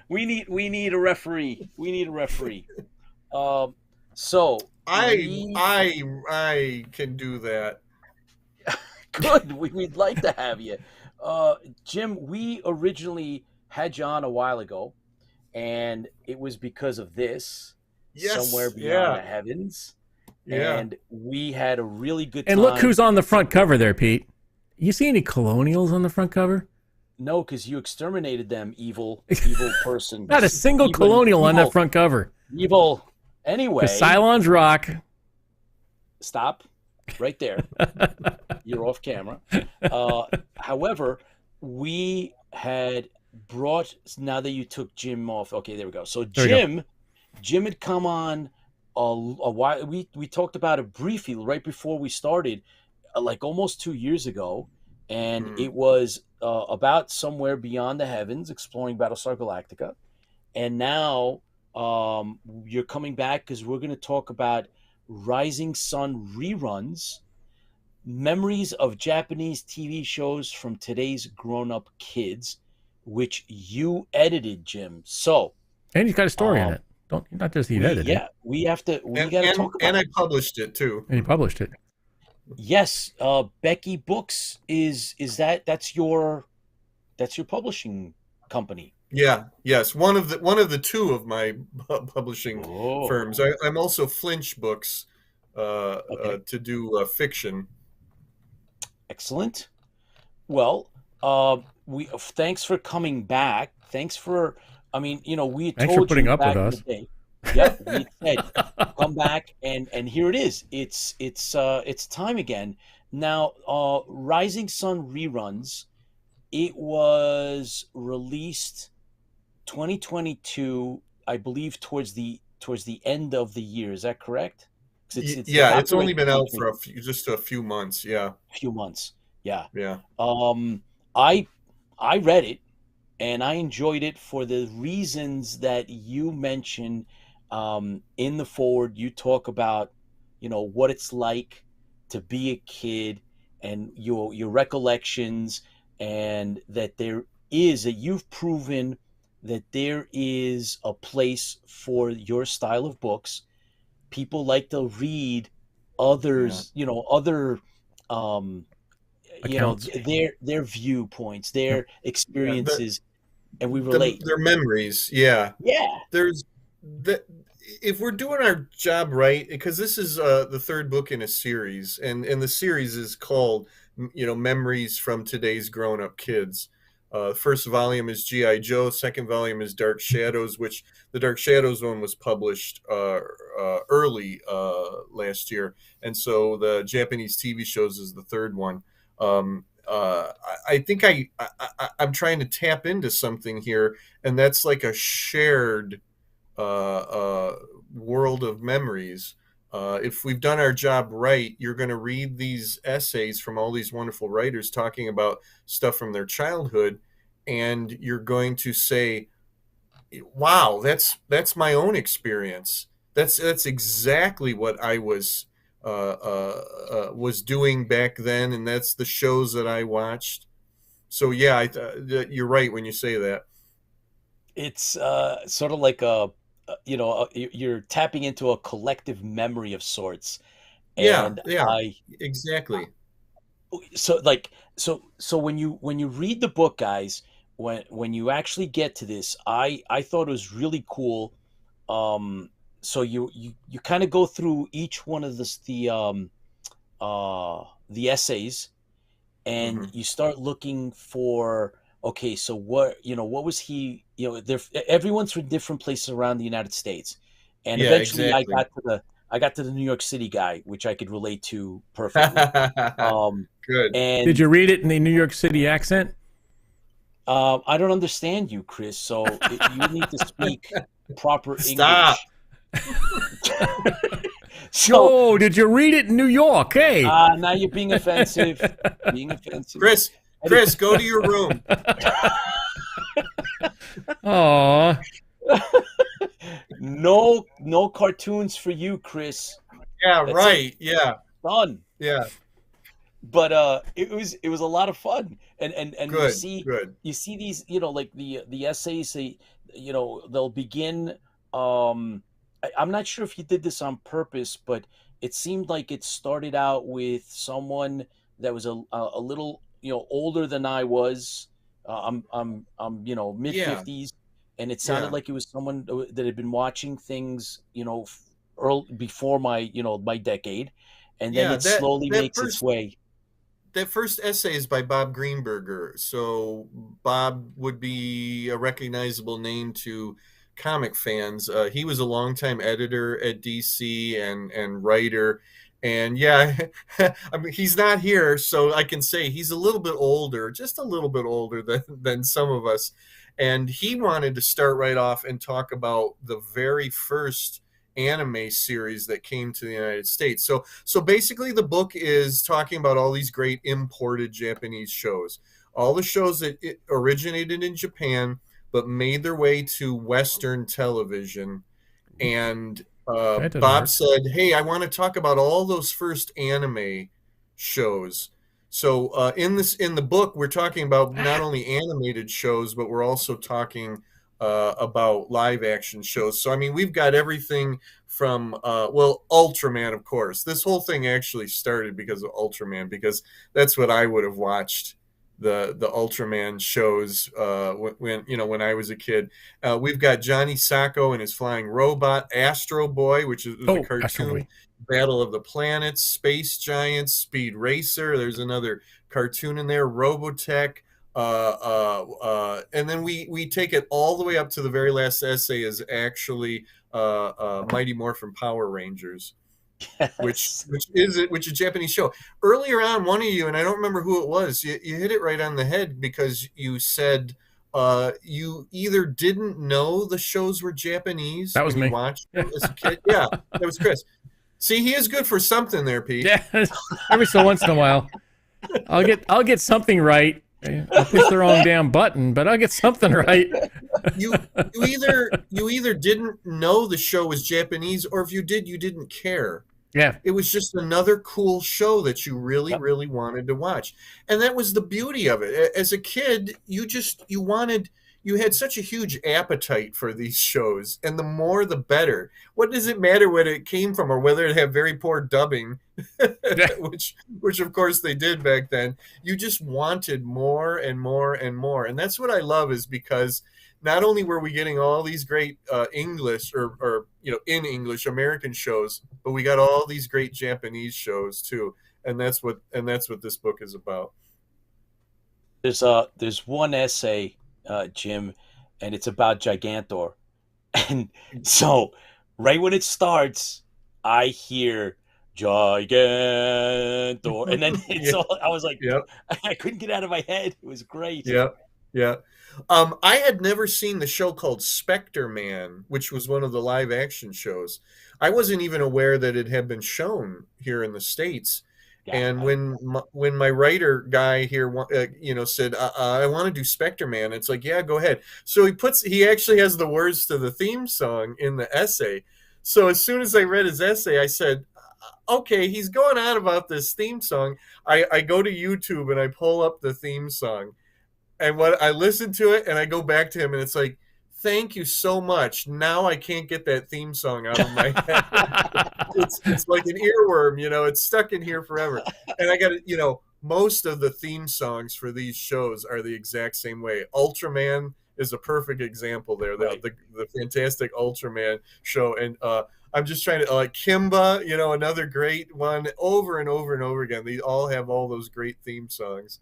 we need a referee. We need a referee. So I can do that. good. We'd like to have you, Jim. We originally had you on a while ago, and it was because of this. Yes, Somewhere Beyond yeah. the Heavens. Yeah. And we had a really good time. And look who's on the front cover there, Pete. You see any colonials on the front cover? No, because you exterminated them, evil person. Not a single Evil- colonial on evil- that front cover. Evil. Anyway, Because Cylons rock. stop right there. You're off camera. However, we had brought, now that you took Jim off. Okay, there we go. So There we Jim had come on a while. We talked about it briefly right before we started, like almost 2 years ago. And it was about Somewhere Beyond the Heavens, exploring Battlestar Galactica. And now you're coming back because we're going to talk about Rising Sun reruns, memories of Japanese TV shows from today's grown-up kids, which you edited, Jim. So, And he's got a story in it. Not just he edited it. yeah, we got to talk about And it. I published it too. And he published it. Yes, Becky Books that's your publishing company. Yeah. Yes. One of the two of my publishing Oh. firms. I'm also Flinch Books to do fiction. Excellent. Well, we thanks for coming back. Thanks for, we Thanks told for putting you up with back in us. the day. Yep, we said come back, and here it is. It's time again. Now, Rising Sun reruns. It was released 2022, I believe, towards the end of the year. Is that correct? 'Cause It's only been out for copyright just a few months. Yeah. few months. Yeah. Yeah. I read it, and I enjoyed it for the reasons that you mentioned in the forward. You talk about, what it's like to be a kid and your recollections, and that there is that you've proven that there is a place for your style of books. People like to read others, other, um, Accounts. their viewpoints, Yep. their experiences, and we their relate. memories. Yeah. Yeah. There's the if we're doing our job right, because this is the third book in a series, and the series is called Memories from Today's Grown-Up Kids. First volume is GI Joe. Second volume is Dark Shadows, which the Dark Shadows one was published early last year, and so the Japanese TV shows is the third one. I think I'm trying to tap into something here, and that's like a shared world of memories. If we've done our job right, you're going to read these essays from all these wonderful writers talking about stuff from their childhood, and you're going to say, "Wow, that's my own experience. That's exactly what I was doing back then, and that's the shows that I watched." So yeah, you're right when you say that. It's sort of like you're tapping into a collective memory of sorts. Yeah, And yeah, exactly. so when you read the book, guys, when you actually get to this, I thought it was really cool. So you kind of go through each one of the essays, and Mhm. you start looking for, okay, so what was he, everyone's from different places around the United States, and Yeah, eventually exactly. I got to the New York City guy, which I could relate to perfectly. Good. And Did you read it in the New York City accent? I don't understand you, Chris, so you need to speak proper Stop. English. So Joe, did you read it in New York? Hey. now you're being offensive. Being offensive. Chris, go to your room. Aw. No cartoons for you, Chris. Yeah, That's right. Yeah, Done. yeah. But it was a lot of fun, and Good, good. you see these, like the essays, they'll begin. I'm not sure if you did this on purpose, but it seemed like it started out with someone that was a little older than I was. I'm mid Yeah, 50s, and it sounded yeah, like it was someone that had been watching things early, before my my decade, and then yeah. it slowly That makes its first way. that first essay is by Bob Greenberger. So Bob would be a recognizable name to comic fans. He was a longtime editor at DC and writer. And yeah, I mean, he's not here, so I can say he's a little bit older, just a little bit older than some of us. And he wanted to start right off and talk about the very first anime series that came to the United States. So basically the book is talking about all these great imported Japanese shows. All the shows that originated in Japan but made their way to Western television. And That doesn't Bob hurt. said, "Hey, I want to talk about all those first anime shows." So in the book, we're talking about not only animated shows, but we're also talking about live action shows. So I mean, we've got everything from Ultraman, of course. This whole thing actually started because of Ultraman, because that's what I would have watched, the Ultraman shows when I was a kid. We've got Johnny Sacco and his flying robot, Astro Boy, which was a Oh, Astro cartoon, Boy. Battle of the Planets, Space Giants, Speed Racer. There's another cartoon in there, Robotech. And then we take it all the way up to the very last essay is actually Mighty Morphin Power Rangers, Yes. which is a Japanese show. Earlier on, one of you, and I don't remember who it was, you hit it right on the head, because you said you either didn't know the shows were Japanese That was when you me. watched them as a kid. Yeah, that was Chris. See, he is good for something there, Pete. Yeah, every so once in a while, I'll get something right. I'll push the wrong damn button, but I'll get something right. You either didn't know the show was Japanese, or if you did, you didn't care. Yeah. It was just another cool show that you really, really wanted to watch. And that was the beauty of it. As a kid, you had such a huge appetite for these shows, and the more the better. What does it matter whether it came from or whether it had very poor dubbing, which of course they did back then. You just wanted more and more and more. And that's what I love, is because not only were we getting all these great English or in English American shows, but we got all these great Japanese shows too. And that's what this book is about. There's one essay, Jim, and it's about Gigantor. And so right when it starts, I hear Gigantor, and then it's all, I was like, I couldn't get out of my head. It was great. Yeah. I had never seen the show called Spectre Man, which was one of the live action shows. I wasn't even aware that it had been shown here in the States. Yeah, and when my writer guy here, said, I want to do Spectre Man, it's like, yeah, go ahead. So he actually has the words to the theme song in the essay. So as soon as I read his essay, I said, okay, he's going on about this theme song. I go to YouTube and I pull up the theme song. And what I listen to it and I go back to him and it's like, thank you so much. Now I can't get that theme song out of my head. it's like an earworm, it's stuck in here forever. And I got to, most of the theme songs for these shows are the exact same way. Ultraman is a perfect example there. Right. The fantastic Ultraman show. And I'm just trying to, Kimba, another great one, over and over and over again. They all have all those great theme songs.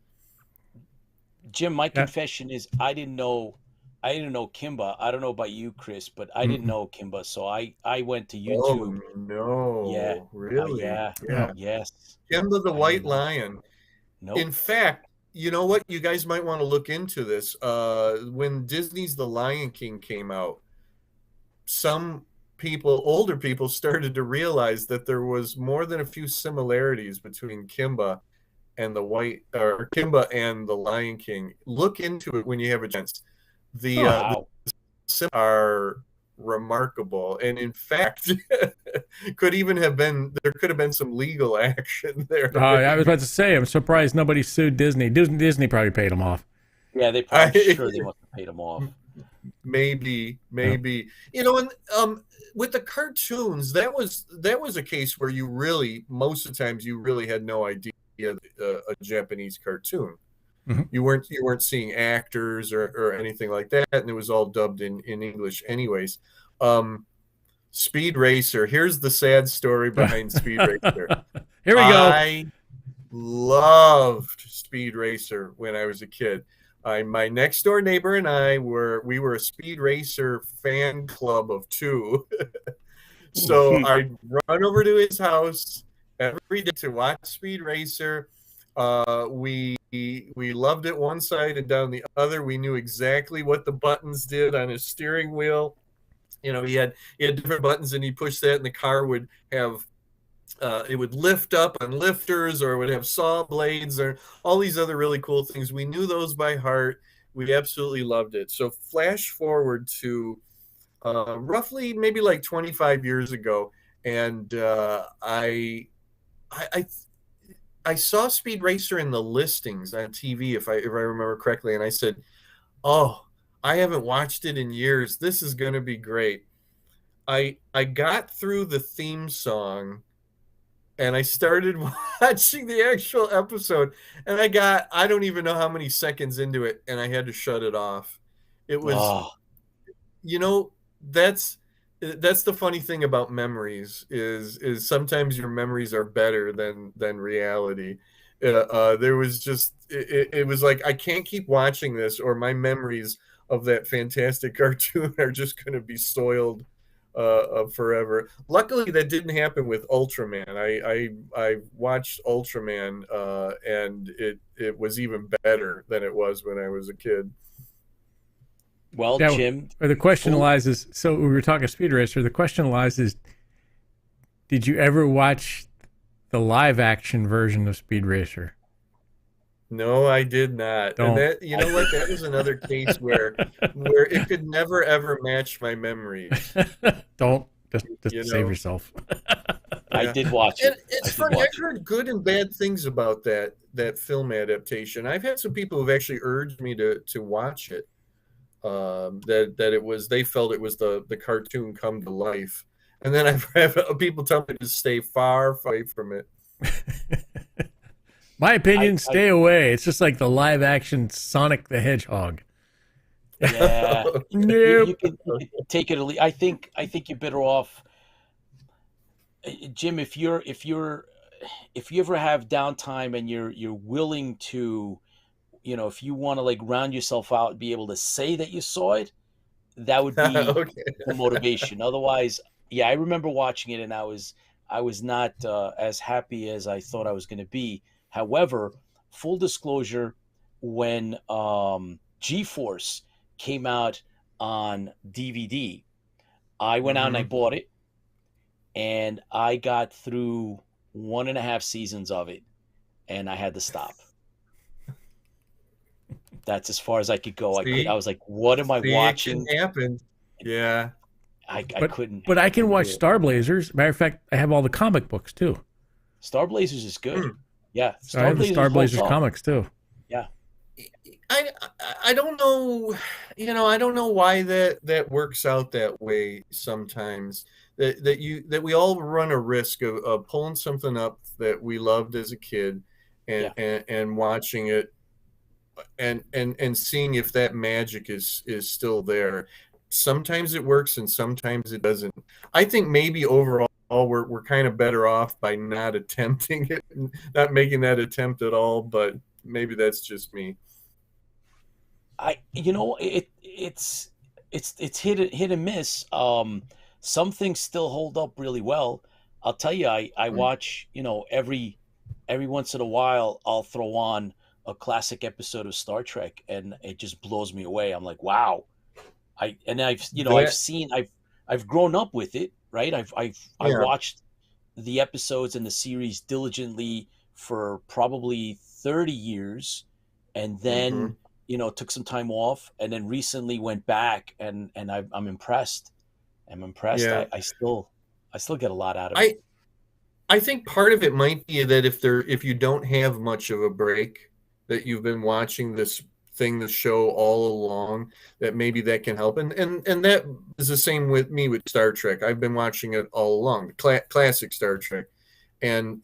Jim, my confession is I didn't know Kimba. I don't know about you, Chris, but I didn't know Kimba. So I went to YouTube. Oh, no. Yeah. Really? Yeah. Yes. Kimba the White Lion. Nope. In fact, you know what? You guys might want to look into this. When Disney's The Lion King came out, some older people started to realize that there was more than a few similarities between Kimba and Kimba and the Lion King. Look into it when you have a chance. The are remarkable, and in fact, there could have been some legal action there. I was about to say, I'm surprised nobody sued Disney. Disney probably paid them off. Yeah, they probably they must have paid them off. Maybe. And with the cartoons, that was a case where most of the times you really had no idea a Japanese cartoon. Mm-hmm. You weren't seeing actors or anything like that, and it was all dubbed in English anyways. Speed Racer. Here's the sad story behind Speed Racer. Here we go. I loved Speed Racer when I was a kid. My next door neighbor and I were a Speed Racer fan club of 2. So I'd run over to his house every day to watch Speed Racer. We loved it one side and down the other. We knew exactly what the buttons did on his steering wheel. He had different buttons, and he pushed that, and the car would have it would lift up on lifters, or it would have saw blades, or all these other really cool things. We knew those by heart. We absolutely loved it. So flash forward to roughly maybe like 25 years ago, and I saw Speed Racer in the listings on TV, if I remember correctly, and I said, "Oh, I haven't watched it in years. This is going to be great." I got through the theme song, and I started watching the actual episode, and I don't even know how many seconds into it, and I had to shut it off. It was, that's the funny thing about memories is sometimes your memories are better than reality. There was just it was like, I can't keep watching this, or my memories of that fantastic cartoon are just going to be soiled forever. Luckily, that didn't happen with Ultraman. I watched Ultraman, and it was even better than it was when I was a kid. Well, Jim, the question lies is, so we were talking Speed Racer. The question lies is, did you ever watch the live action version of Speed Racer? No, I did not. Don't. And that, you know what? That was another case where it could never ever match my memories. Don't just save yourself. I did watch And it. it's I did funny. I've watch it. heard good and bad things about that film adaptation. I've had some people who've actually urged me to watch it. That it was, they felt it was the cartoon come to life, and then I've had people tell me to stay far away from it. My opinion, stay away. It's just like the live action Sonic the Hedgehog. Yeah, Nope. you can take it or leave. I think you're better off, Jim. If you ever have downtime and you're willing to, if you want to like round yourself out and be able to say that you saw it, that would be Okay. the motivation. Otherwise, yeah, I remember watching it and I was not as happy as I thought I was going to be. However, full disclosure, when G-Force came out on DVD, I went out and I bought it, and I got through 1.5 seasons of it, and I had to stop. That's as far as I could go. I was like, what am I watching? It can happen. Yeah. I couldn't. But I can watch Star Blazers. Matter of fact, I have all the comic books too. Star Blazers is good. Yeah. I have the Star Blazers comics too. Yeah. I don't know, I don't know why that works out that way sometimes. That we all run a risk of pulling something up that we loved as a kid and watching it and seeing if that magic is still there. Sometimes it works and sometimes it doesn't. I think maybe overall we're kind of better off by not attempting it, not making that attempt at all, but maybe that's just me. It's hit and miss. Some things still hold up really well. I'll tell you, I watch, every once in a while I'll throw on a classic episode of Star Trek and it just blows me away. I'm like, wow. I've grown up with it, right? I watched the episodes and the series diligently for probably 30 years, and then took some time off, and then recently went back, and I'm impressed. Yeah. I still get a lot out of it. I think part of it might be that if you don't have much of a break, that you've been watching the show all along, that maybe that can help. And that is the same with me with Star Trek. I've been watching it all along, classic Star Trek. And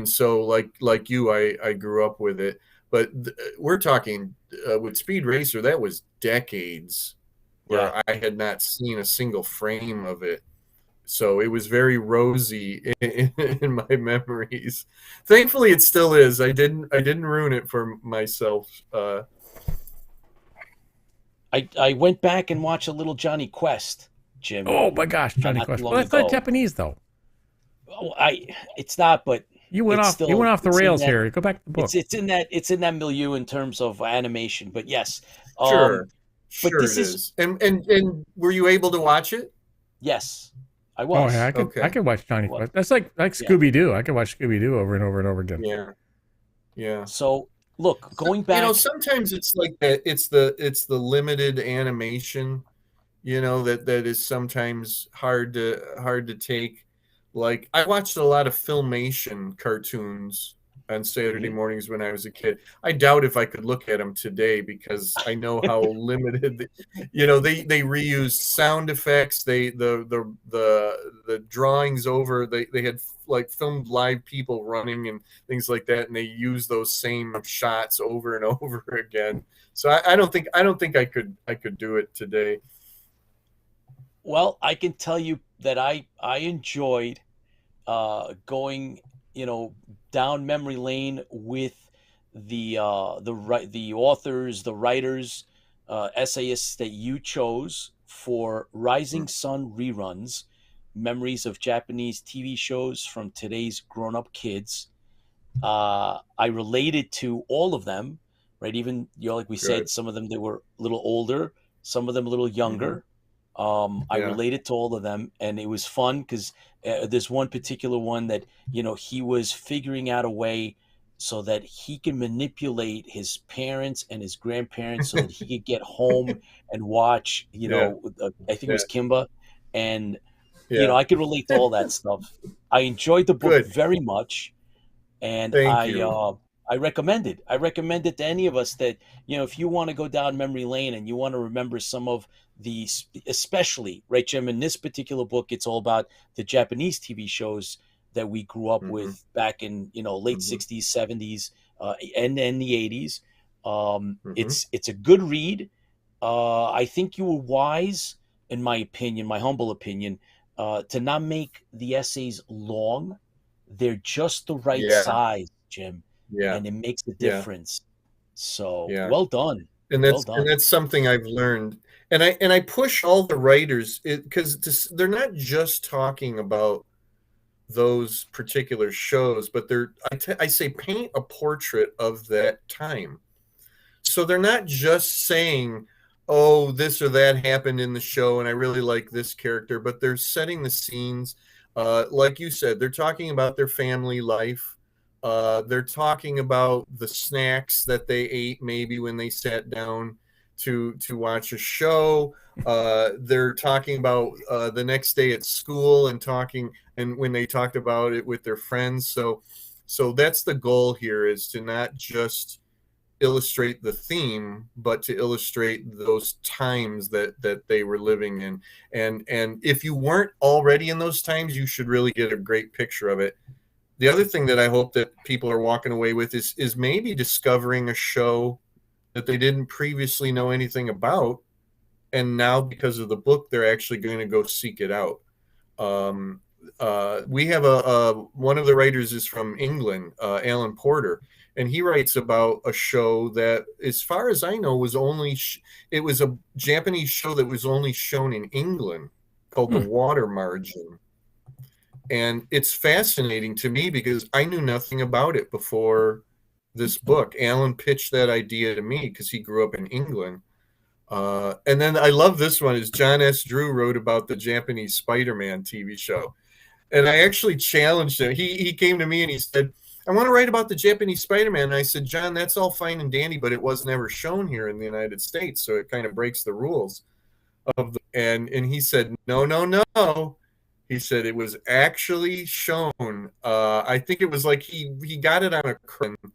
so like you, I grew up with it, but we're talking with Speed Racer, that was decades where I had not seen a single frame of it. So it was very rosy in my memories. Thankfully, it still is. I didn't ruin it for myself. I went back and watched a little Johnny Quest, Jim. Oh my gosh, Johnny Quest! Well, that's not Japanese though. Oh, it's not, but you went off the rails here. Go back to the book. It's in that milieu in terms of animation, but yes, sure. But sure this is. And were you able to watch it? Yes. I was. Oh, yeah, I could watch Johnny Quest. That's like Scooby Doo. I could watch Scooby Doo over and over and over again. Yeah. So look, going back, sometimes it's like that. It's the limited animation, that is sometimes hard to take. Like I watched a lot of Filmation cartoons on Saturday mornings when I was a kid. I doubt if I could look at them today because I know how limited. They reused sound effects. The drawings over. They had like filmed live people running and things like that, and they use those same shots over and over again. So I don't think I could do it today. Well, I can tell you that I enjoyed going, down memory lane with the authors, the writers, essayists that you chose for Rising Sun reruns, memories of Japanese TV shows from today's grown-up kids. I related to all of them, right? Even like we said, some of them they were a little older, some of them a little younger. I related to all of them, and it was fun because there's one particular one that he was figuring out a way so that he can manipulate his parents and his grandparents so that he could get home and watch. I think it was Kimba, and I could relate to all that stuff. I enjoyed the book Good. very much, and Thank you. I recommend it. I recommend it to any of us that, if you want to go down memory lane and you want to remember some of the, especially, right, Jim, in this particular book, it's all about the Japanese TV shows that we grew up with back in, late 60s, 70s, and the 80s. It's a good read. I think you were wise, in my opinion, my humble opinion, to not make the essays long. They're just the right size, Jim, Yeah. and it makes a Yeah. difference. So Yeah. well done. And Well that's done. something I've learned. And I push all the writers, because they're not just talking about those particular shows, but I say paint a portrait of that time. So they're not just saying, oh, this or that happened in the show and I really like this character, but they're setting the scenes. Like you said, they're talking about their family life. They're talking about the snacks that they ate maybe when they sat down to watch a show. They're talking about the next day at school and when they talked about it with their friends. So that's the goal here, is to not just illustrate the theme, but to illustrate those times that they were living in. And if you weren't already in those times, you should really get a great picture of it. The other thing that I hope that people are walking away with is maybe discovering a show that they didn't previously know anything about, and now because of the book they're actually going to go seek it out. We have one of the writers is from England, Alan Porter, and he writes about a show that, as far as I know, was it was a Japanese show that was only shown in England, called The Water Margin. And it's fascinating to me because I knew nothing about it before this book. Alan pitched that idea to me because he grew up in England. And then I love this one, is John S. Drew wrote about the Japanese Spider-Man TV show. And I actually challenged him. He came to me and he said, I want to write about the Japanese Spider-Man. And I said, John, that's all fine and dandy, but it was never shown here in the United States, so it kind of breaks the rules of and he said, no. He said it was actually shown. I think it was like he got it on a curtain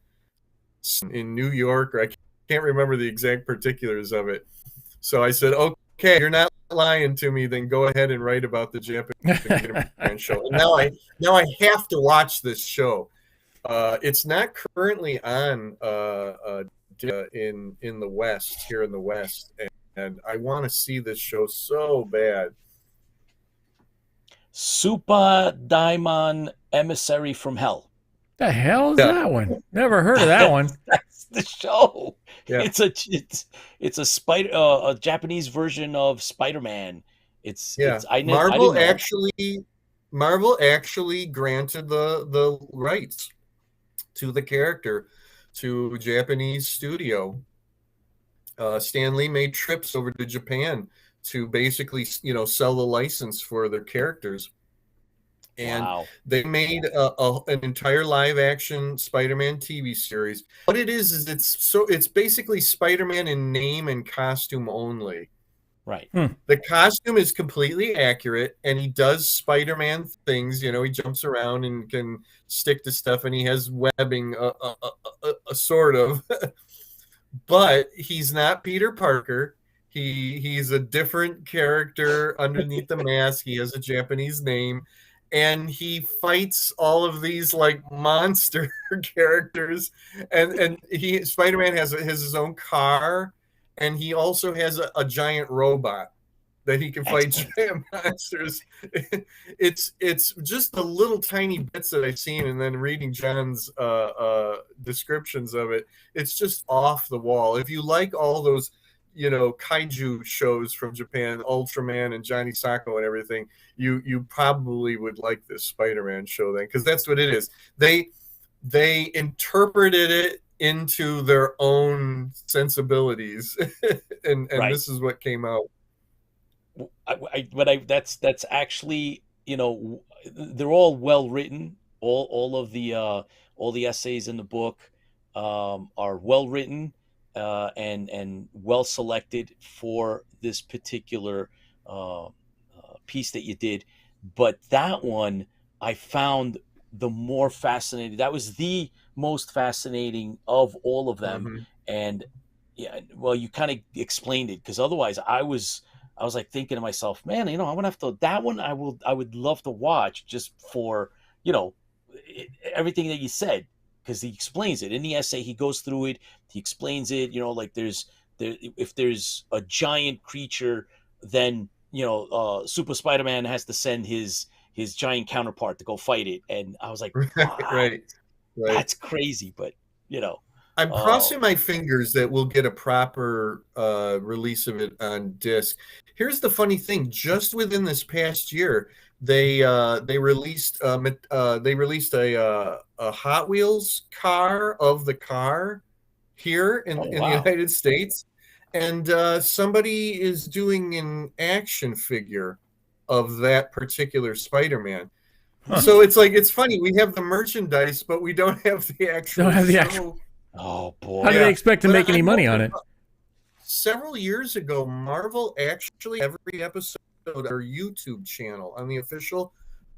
in New York, or I can't remember the exact particulars of it. So I said, okay, you're not lying to me, then go ahead and write about the Japanese Spider-Man show. And now I have to watch this show. It's not currently on in the West, here in the West, and I want to see this show so bad. Super Daimon Emissary from Hell. The hell is that one? Never heard of that one. That's the show. Yeah. It's a Japanese version of Spider-Man. Marvel actually granted the rights to the character to a Japanese studio. Stan Lee made trips over to Japan to basically, sell the license for their characters. And they made an entire live action Spider-Man TV series. What it is it's basically Spider-Man in name and costume only. Right. The costume is completely accurate, and he does Spider-Man things. He jumps around and can stick to stuff, and he has webbing, a sort of. But he's not Peter Parker. He's a different character underneath the mask. He has a Japanese name, and he fights all of these like monster characters. And Spider-Man has his own car, and he also has a giant robot that he can fight giant monsters. It's just the little tiny bits that I've seen, and then reading John's descriptions of it, it's just off the wall. If you like all those, kaiju shows from Japan, Ultraman and Johnny Sacco and everything, you probably would like this Spider-Man show then, because that's what it is. They interpreted it into their own sensibilities, and right. This is what came out. That's actually, they're all well written. All the essays in the book are well written and well selected for this particular piece that you did. But that one I found the more fascinating. That was the most fascinating of all of them. Mhm. And yeah, well, you kind of explained it, because otherwise I was like thinking to myself, man, I want to have to, that one I would love to watch just for, you know, everything that you said, because he explains it in the essay. He goes through it. He explains it. Like if there's a giant creature, then Super Spider-Man has to send his giant counterpart to go fight it. And I was like, wow, Right, right. that's crazy. But you know, I'm uh, crossing my fingers that we'll get a proper release of it on disc. Here's the funny thing: just within this past year, they released a Hot Wheels car of the car here oh in the wow, United States, and somebody is doing an action figure of that particular Spider-Man. Huh. So it's like, it's funny, we have the merchandise, but we don't have the actual Don't have the show. actual. oh How do boy, they expect to But make any I'm money hoping- on it? Several years ago, Marvel actually every episode on their YouTube channel, on the official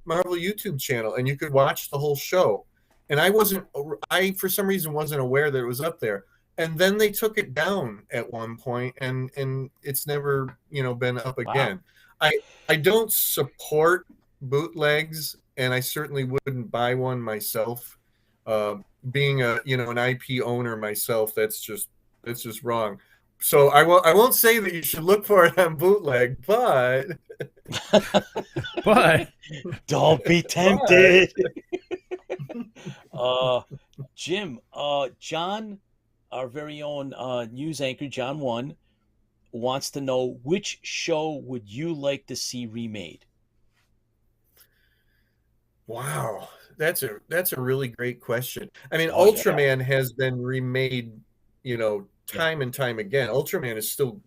Marvel YouTube channel, and you could watch the whole show. And I for some reason wasn't aware that it was up there. And then they took it down at one point, and it's never been up wow. again. I don't support bootlegs, and I certainly wouldn't buy one myself. Being an IP owner myself, that's just wrong. So I won't say that you should look for it on bootleg, but But Don't be tempted. Jim, John, our very own news anchor, John One, wants to know, which show would you like to see remade? wow, that's a really great question. I mean, Oh yeah, Ultraman has been remade, yeah. time and time again. Ultraman is still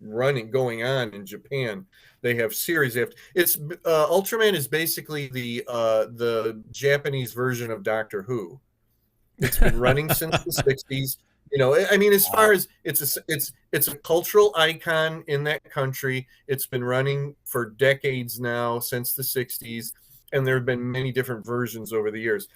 going on in Japan. They have series. Ultraman is basically the Japanese version of Doctor Who. It's been running since the 60s. I mean, as far as it's a cultural icon in that country. It's been running for decades now, since the 60s, and there have been many different versions over the years.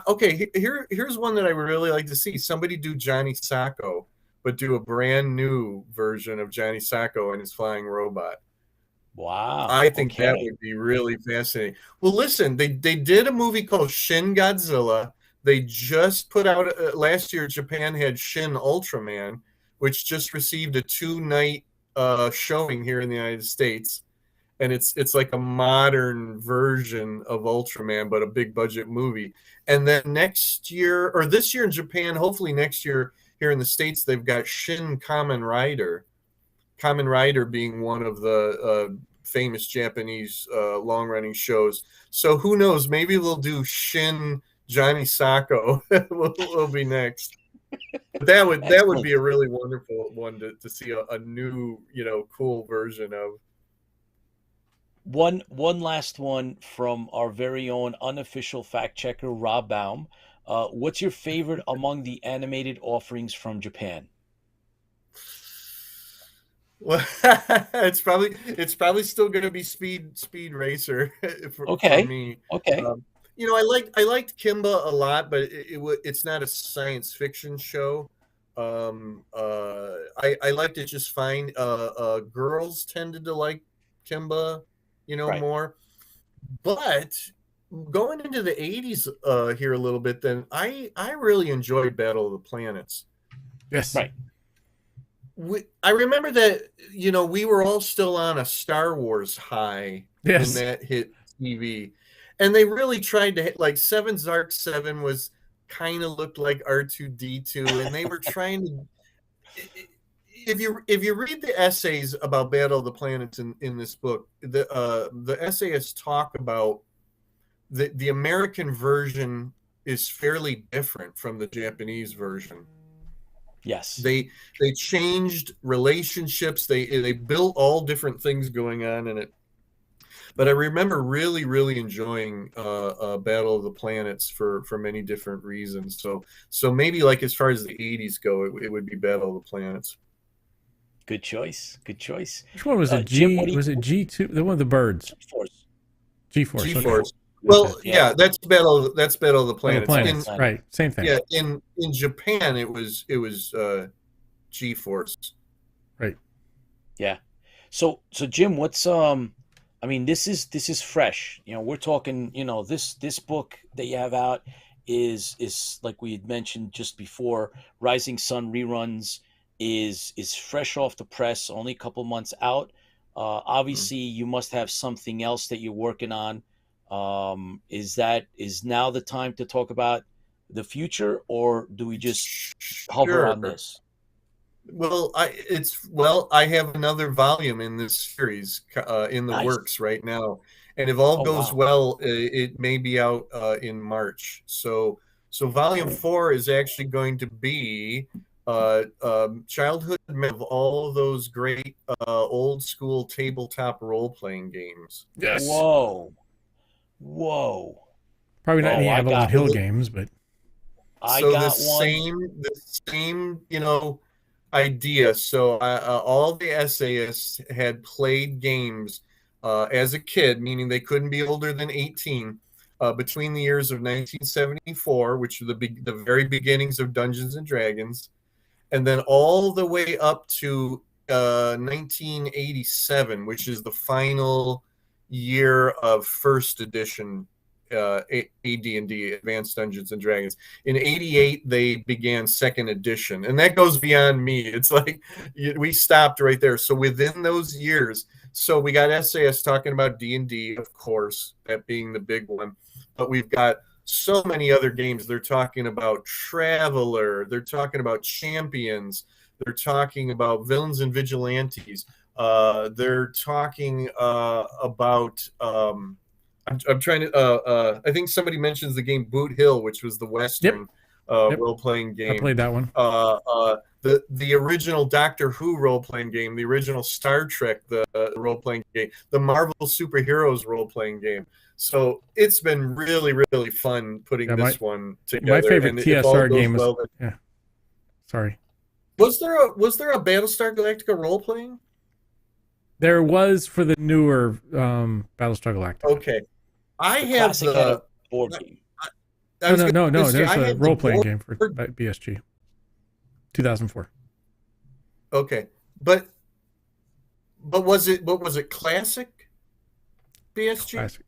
Okay, here's one that I would really like to see. Somebody do Johnny Sacco, but do a brand new version of Johnny Sacco and his flying robot. Wow. I think that Okay. would be really fascinating. Well, listen, they did a movie called Shin Godzilla. They just put out last year. Japan had Shin Ultraman, which just received a 2-night showing here in the United States, and it's like a modern version of Ultraman, but a big budget movie. And then next year, or this year in Japan, hopefully next year here in the States, they've got Shin Kamen Rider. Kamen Rider being one of the famous Japanese long-running shows. So who knows? Maybe they'll do Shin Johnny Sacco will be next. But that would be a really wonderful one to see a new, cool version of. One last one from our very own unofficial fact checker, Rob Baum. What's your favorite among the animated offerings from Japan? Well, it's probably still going to be Speed Racer for Okay. me. Okay. I liked Kimba a lot, but it's not a science fiction show. I liked it just fine. Girls tended to like Kimba, Right. more. But going into the 80s here a little bit, then I really enjoyed Battle of the Planets. yes, Right. I remember that we were all still on a Star Wars high when yes. that hit TV, and they really tried to hit, like, Seven Zark 7 was kind of looked like R2D2, and they were trying to. If you read the essays about Battle of the Planets in this book, the essayists talk about the American version is fairly different from the Japanese version. Yes. They changed relationships. They built all different things going on in it. But I remember really, really enjoying Battle of the Planets for many different reasons. So maybe, like, as far as the 80s go, it would be Battle of the Planets. Good choice. Good choice. Which one was it? Jim, what do you- Was it G2? The one of the birds. Force. G-Force. Okay. G-Force. Well, Yeah. yeah, that's Battle of the Battle Planets. of Planets, In- right? Same thing. Yeah, in Japan it was G-Force. Right. Yeah. So Jim, what's I mean, this is fresh. You know, we're talking, you know, this book that you have out is like we had mentioned just before, Rising Sun Reruns is fresh off the press, only a couple months out. Obviously you must have something else that you're working on. Is now the time to talk about the future, or do we just hover Sure. on this? Well, I have another volume in this series in the Nice. works right now, and if all Oh, goes wow. well, it may be out in March. So volume 4 is actually going to be childhood memory of all those great old school tabletop role playing games. Yes. Whoa. Probably not Oh, any I Avalon got Hill it. games, but I So got one. the same, idea. So all the essayists had played games as a kid, meaning they couldn't be older than 18, between the years of 1974, which are the very beginnings of Dungeons and Dragons, and then all the way up to 1987, which is the final year of first edition AD&D, Advanced Dungeons and Dragons. In 88, they began second edition, and that goes beyond me. It's like we stopped right there. So within those years, so we got SAS talking about D&D, of course, that being the big one, but we've got so many other games. They're talking about Traveler, they're talking about Champions, they're talking about Villains and Vigilantes, they're talking about I'm trying to. I think somebody mentions the game Boot Hill, which was the Western role-playing game. I played that one. The original Doctor Who role-playing game, the original Star Trek the role-playing game, the Marvel Superheroes role-playing game. So it's been really, really fun putting this one together. My favorite TSR game was Sorry. Was there a Battlestar Galactica role-playing? There was for the newer Battlestar Galactica. Okay. I have the board game. No. There's a role-playing game for BSG. 2004. Okay. But was it classic BSG? Classic.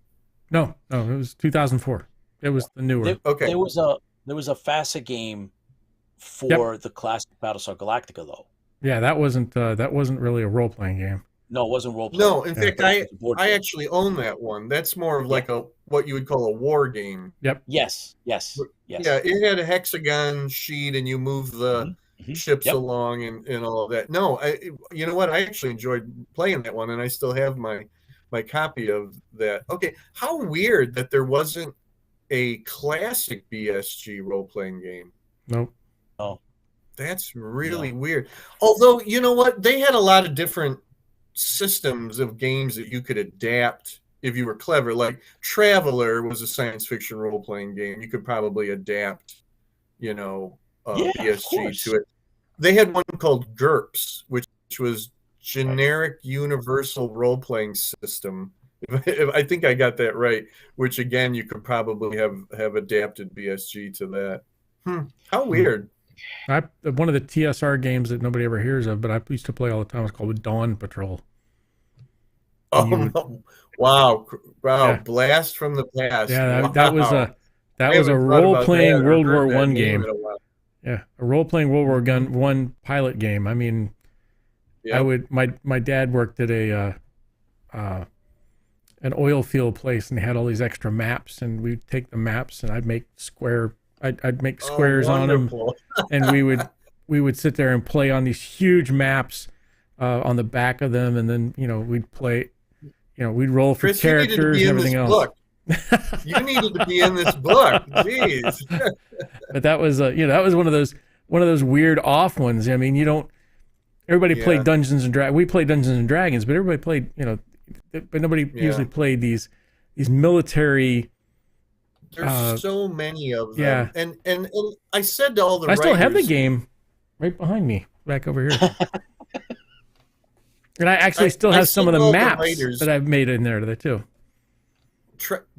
No, it was 2004. It was the newer. There was a FASA game for the classic Battlestar Galactica, though. Yeah, that wasn't really a role-playing game. No, it wasn't role-playing. No, in fact, I actually own that one. That's more of like what you would call a war game. Yep. Yes. Yeah, it had a hexagon sheet, and you move the ships along and all of that. No, you know what? I actually enjoyed playing that one, and I still have my copy of that. Okay, how weird that there wasn't a classic BSG role-playing game. Nope. Oh, that's really weird. Although, you know what? They had a lot of different systems of games that you could adapt if you were clever. Like Traveler was a science fiction role-playing game. You could probably adapt, BSG to it. They had one called GURPS, which was Generic Universal Role-Playing System. I think I got that right, which again, you could probably have adapted BSG to that. How weird. One of the TSR games that nobody ever hears of, but I used to play all the time, was called Dawn Patrol. Wow! Yeah. Blast from the past. Yeah, wow. that was a role-playing World War I game. Yeah, a role-playing World War I pilot game. I mean, my dad worked at an oil field place, and they had all these extra maps, and we'd take the maps, and I'd make squares on them, and we would sit there and play on these huge maps on the back of them, and then we'd play, we'd roll for Chris, characters and everything else. You needed to be in this book. Jeez. But that was that was one of those weird off ones. I mean, everybody played Dungeons and Dragons. We played Dungeons and Dragons, but everybody played but nobody usually played these military. There's so many of them. Yeah. And I said to all the I still have the game right behind me, back over here. And I actually still have some of the maps that I've made in there too.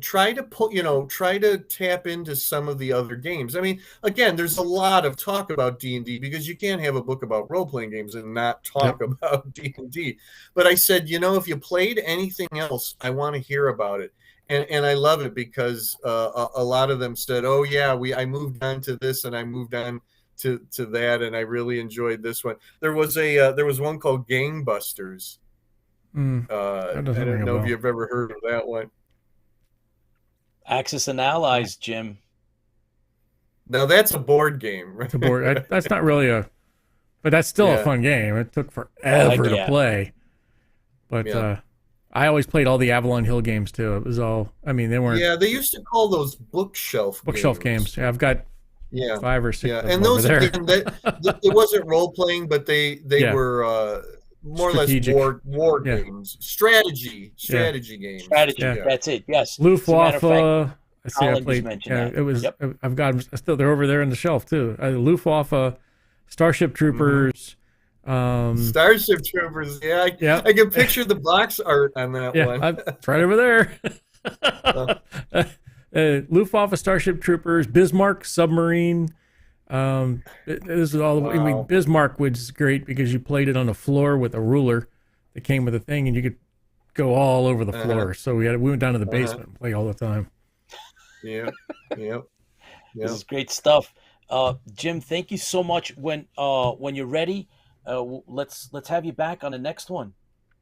try to put, try to tap into some of the other games. I mean, again, there's a lot of talk about D&D because you can't have a book about role-playing games and not talk about D&D. But I said, if you played anything else, I want to hear about it. And I love it because a lot of them said, oh yeah, I moved on to this and I moved on to that, and I really enjoyed this one. There was one called Gangbusters. I don't know if you've ever heard of that one. Axis and Allies, Jim. Now that's a board game, right? It's a board. That's not really but that's still a fun game. It took forever to play. But I always played all the Avalon Hill games too. It was all, I mean, they weren't. Yeah, they used to call those bookshelf games. Yeah, I've got 5 or 6. Yeah, and those again, it wasn't role playing, but they were more strategic. Or less war games, strategy games. Strategy, that's it. Yes. Luftwaffe. I see. I played. It was. I've got them still. They're over there on the shelf too. Luftwaffe, Starship Troopers. Starship Troopers. Yeah, I can picture the box art on that one. It's right over there. Luftwaffe, Starship Troopers, Bismarck submarine. This is all. I mean, Bismarck was great because you played it on the floor with a ruler that came with a thing, and you could go all over the floor. So we went down to the basement and play all the time. Yeah. This is great stuff. Jim, thank you so much. When you're ready, let's have you back on the next one.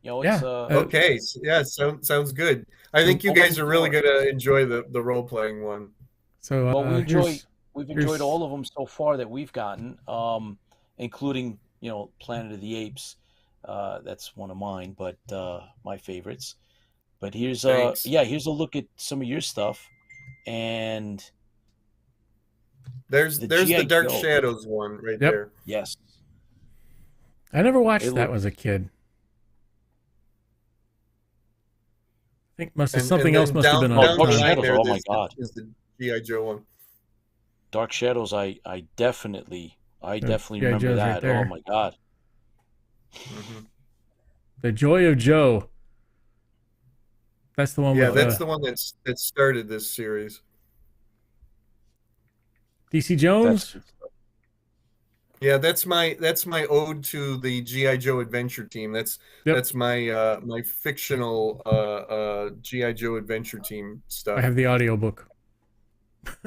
Okay. Yeah, sounds good. I think you guys are really going to enjoy the role playing one. So we've enjoyed all of them so far that we've gotten, including Planet of the Apes. That's one of mine, but my favorites. But here's here's a look at some of your stuff, and there's the Dark Shadows one right there. Yes, I never watched that as a kid. I think something else must have been on. Dark Shadows. Oh my God! Is the G.I. Joe one? Dark Shadows. I definitely remember that. Right, oh my God! The Joy of Joe. That's the one. Yeah, that's the one that started this series. DC Jones. That's my ode to the G.I. Joe Adventure Team. That's my my fictional G.I. Joe Adventure Team stuff. I have the audiobook.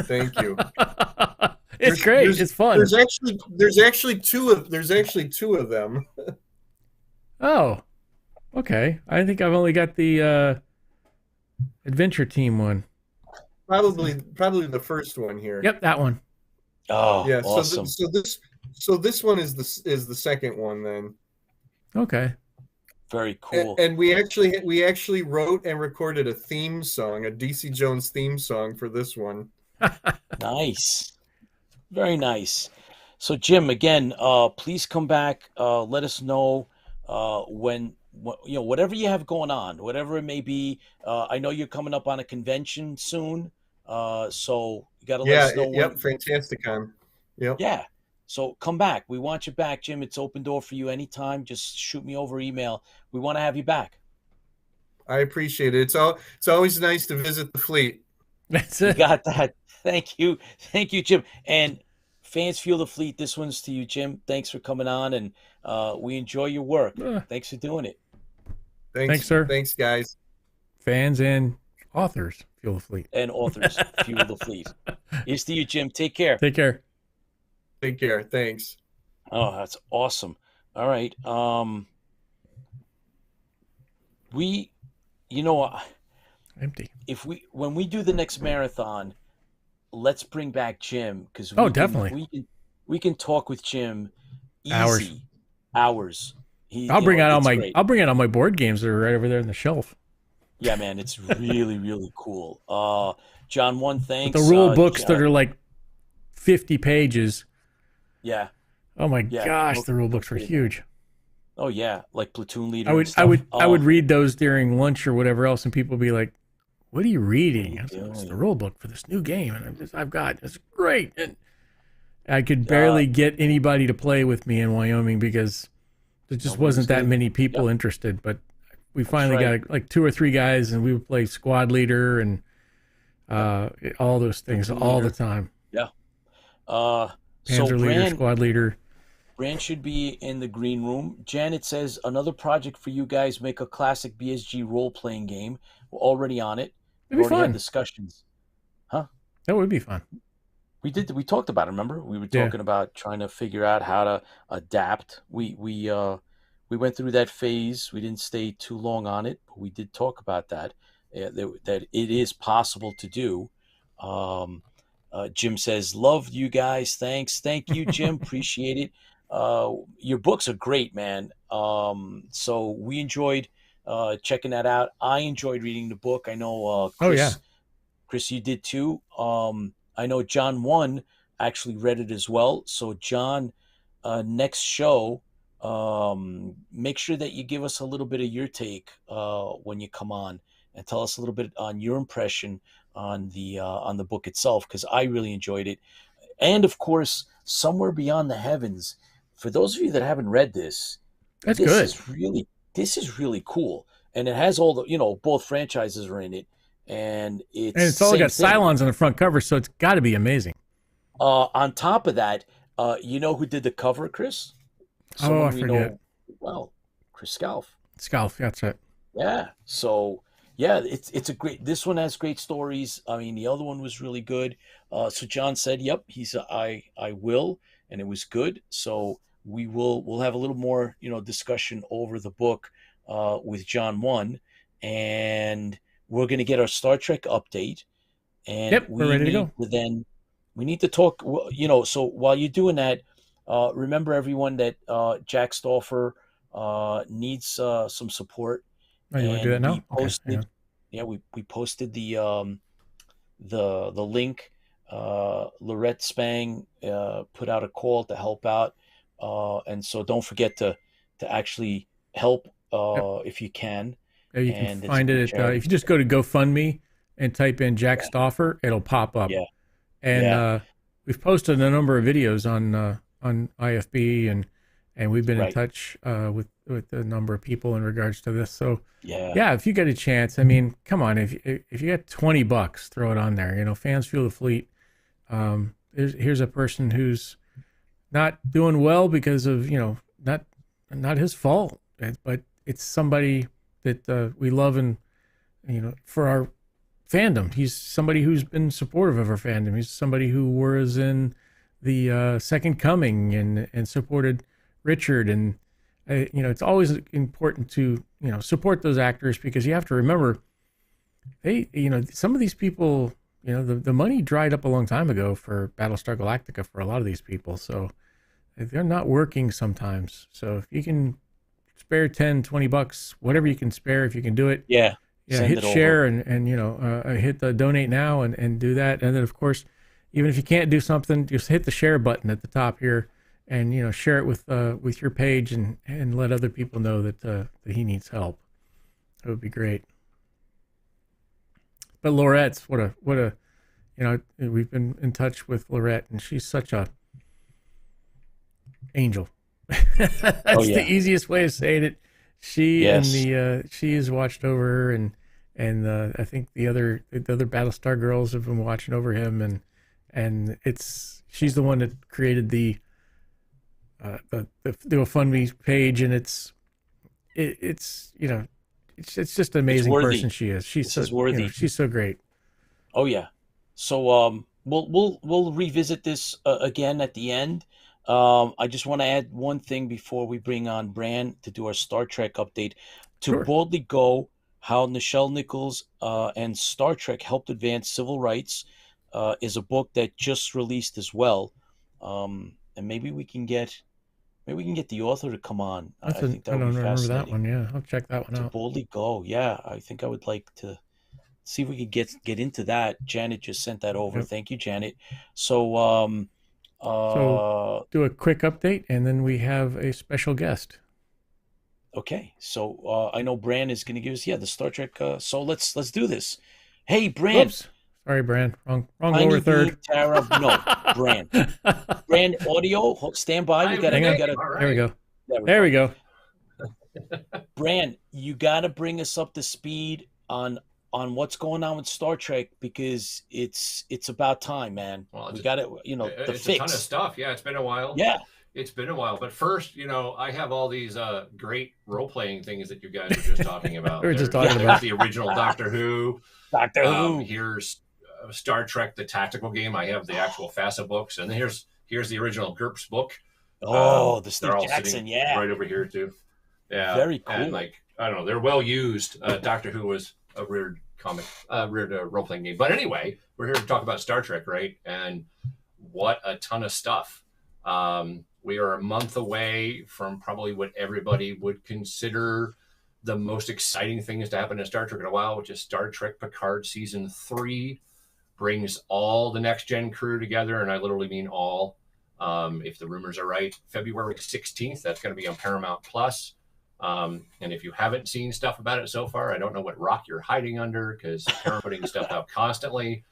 Thank you. It's great. It's fun. There's actually two of them. Oh, okay. I think I've only got the Adventure Team one. Probably the first one here. Yep, that one. Oh, yeah. Awesome. So this one is the second one then. Okay. Very cool. And we actually wrote and recorded a theme song, a DC Jones theme song for this one. Nice. Very nice. So Jim, again, please come back. Let us know when whatever you have going on, whatever it may be. I know you're coming up on a convention soon, so you got to let us know. Yep, Fantasticon. Yep. Yeah. So come back. We want you back, Jim. It's open door for you anytime. Just shoot me over email. We want to have you back. I appreciate it. It's always nice to visit the fleet. That's it. You got that. Thank you, Jim. And fans feel the fleet. This one's to you, Jim. Thanks for coming on, and we enjoy your work. Thanks for doing it. Thanks, sir. Thanks, guys. Fans and authors fuel the fleet. And authors fuel the fleet. Here's to you, Jim. Take care. Take care. Take care. Thanks. Oh, that's awesome. All right. Empty. When we do the next marathon, let's bring back Jim, because definitely we can talk with Jim easy. Hours. I'll bring out all my board games that are right over there on the shelf. Yeah, man, it's really really cool. John, thanks. The rule books that are like 50 pages. Yeah. Oh my gosh, the rule books were huge. Oh yeah, like Platoon Leader. I would read those during lunch or whatever else, and people would be like, "What are you reading?" I was like, "It's the rule book for this new game, and it's great." And I could barely get anybody to play with me in Wyoming because there just wasn't that many people interested. But we finally right. got like 2 or 3 guys, and we would play squad leader and all those things all the time. Yeah. Panzer So leader, squad leader. Brand should be in the green room. Janet says, another project for you guys, make a classic BSG role-playing game. We're already on it. It'd be We've already fun. had discussions. Huh? That would be fun. We talked about it, remember? We were talking about trying to figure out how to adapt. We went through that phase. We didn't stay too long on it, but we did talk about that, that it is possible to do. Jim says, love you guys. Thanks. Thank you, Jim. Appreciate it. Your books are great, man. So we enjoyed checking that out. I enjoyed reading the book. I know Chris, you did too. I know John 1 actually read it as well. So John, next show, make sure that you give us a little bit of your take when you come on, and tell us a little bit on your impression on the book itself, because I really enjoyed it. And of course, Somewhere Beyond the Heavens. For those of you that haven't read this, That's good. This is really cool, and it has all the both franchises are in it, and it's all got Cylons on the front cover, so it's got to be amazing. On top of that, you know who did the cover, Chris? I forget. Well, Chris Scalf. Scalf, that's it. Yeah. So yeah, it's a great. This one has great stories. I mean, the other one was really good. So John said, "Yep, I will," and it was good. So we'll have a little more discussion over the book with John 1, and we're going to get our Star Trek update. And we're ready to go. We need to talk. So while you're doing that, remember everyone that Jack Stauffer needs some support. Oh, you want to do that now? We posted the link. Laurette Spang put out a call to help out, and so don't forget to actually help if you can. Yeah, you can find it at, if you just go to GoFundMe and type in Jack Stauffer, it'll pop up. Yeah. And we've posted a number of videos on IFB, and we've been in touch with a number of people in regards to this. So if you get a chance, I mean, come on, if you got $20, throw it on there. Fans Fuel the Fleet. Here's a person who's not doing well because of not his fault, but it's somebody that we love, and for our fandom. He's somebody who's been supportive of our fandom. He's somebody who was in the Second Coming and supported Richard. And it's always important to support those actors, because you have to remember they some of these people, the money dried up a long time ago for Battlestar Galactica for a lot of these people, so they're not working sometimes. So if you can spare $10-20, whatever you can spare, if you can do it, hit share and hit the donate now and do that. And then of course, even if you can't do something, just hit the share button at the top here and share it with your page and let other people know that he needs help. That would be great. But Laurette's what a we've been in touch with Laurette, and she's such a angel. That's the easiest way of saying it. She has watched over her, and I think the other Battlestar girls have been watching over him, and she's the one that created the GoFundMe page, and it's just an amazing person she is. She's worthy. She's so great. Oh yeah. So we'll revisit this again at the end. I just want to add one thing before we bring on Bran to do our Star Trek update. To Boldly Go: How Nichelle Nichols and Star Trek Helped Advance Civil Rights is a book that just released as well. And maybe we can get the author to come on. I think that would be fascinating. I don't remember that one. Yeah, I'll check that one out. To Boldly Go. Yeah, I think I would like to see if we could get into that. Janet just sent that over. Yep. Thank you, Janet. So do a quick update, and then we have a special guest. Okay, so I know Bran is going to give us the Star Trek. So let's do this. Hey, Bran. Oops. Sorry, Bran. Wrong lower third. Tara, no, Bran. Bran, audio. Stand by. You gotta. There we go. There we go. Bran, you got to bring us up to speed on what's going on with Star Trek, because it's about time, man. Well, We got it. You know, the it's fix. a ton of stuff. Yeah, it's been a while. Yeah. It's been a while. But first, I have all these great role-playing things that you guys were just talking about. We were just talking about the original Doctor Who. Doctor Who. Here's Star Trek, the tactical game. I have the actual FASA books. And then here's the original GURPS book. Oh, the they're Steve all Jackson, sitting yeah. right over here, too. Yeah. Very cool. And, I don't know, they're well used. Doctor Who was a weird comic, weird role-playing game. But anyway, we're here to talk about Star Trek, right? And what a ton of stuff. We are a month away from probably what everybody would consider the most exciting things to happen in Star Trek in a while, which is Star Trek Picard Season 3. Brings all the next-gen crew together, and I literally mean all. If the rumors are right, February 16th, that's going to be on Paramount Plus. And if you haven't seen stuff about it so far, I don't know what rock you're hiding under, because they're putting stuff out constantly.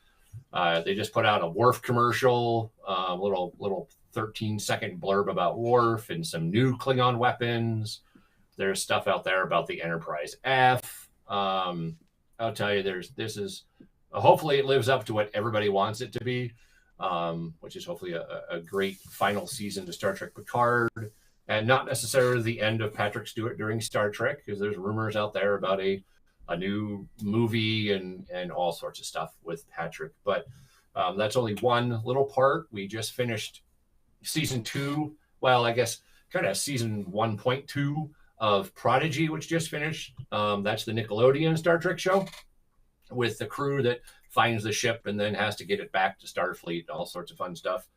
They just put out a Worf commercial, little 13-second blurb about Worf and some new Klingon weapons. There's stuff out there about the Enterprise F. I'll tell you, this is hopefully it lives up to what everybody wants it to be, which is hopefully a great final season to Star Trek Picard. And not necessarily the end of Patrick Stewart during Star Trek, because there's rumors out there about a new movie and all sorts of stuff with Patrick. But that's only one little part. We just finished season 2. Well, I guess kind of season 1.2 of Prodigy, which just finished. That's the Nickelodeon Star Trek show with the crew that finds the ship and then has to get it back to Starfleet, all sorts of fun stuff.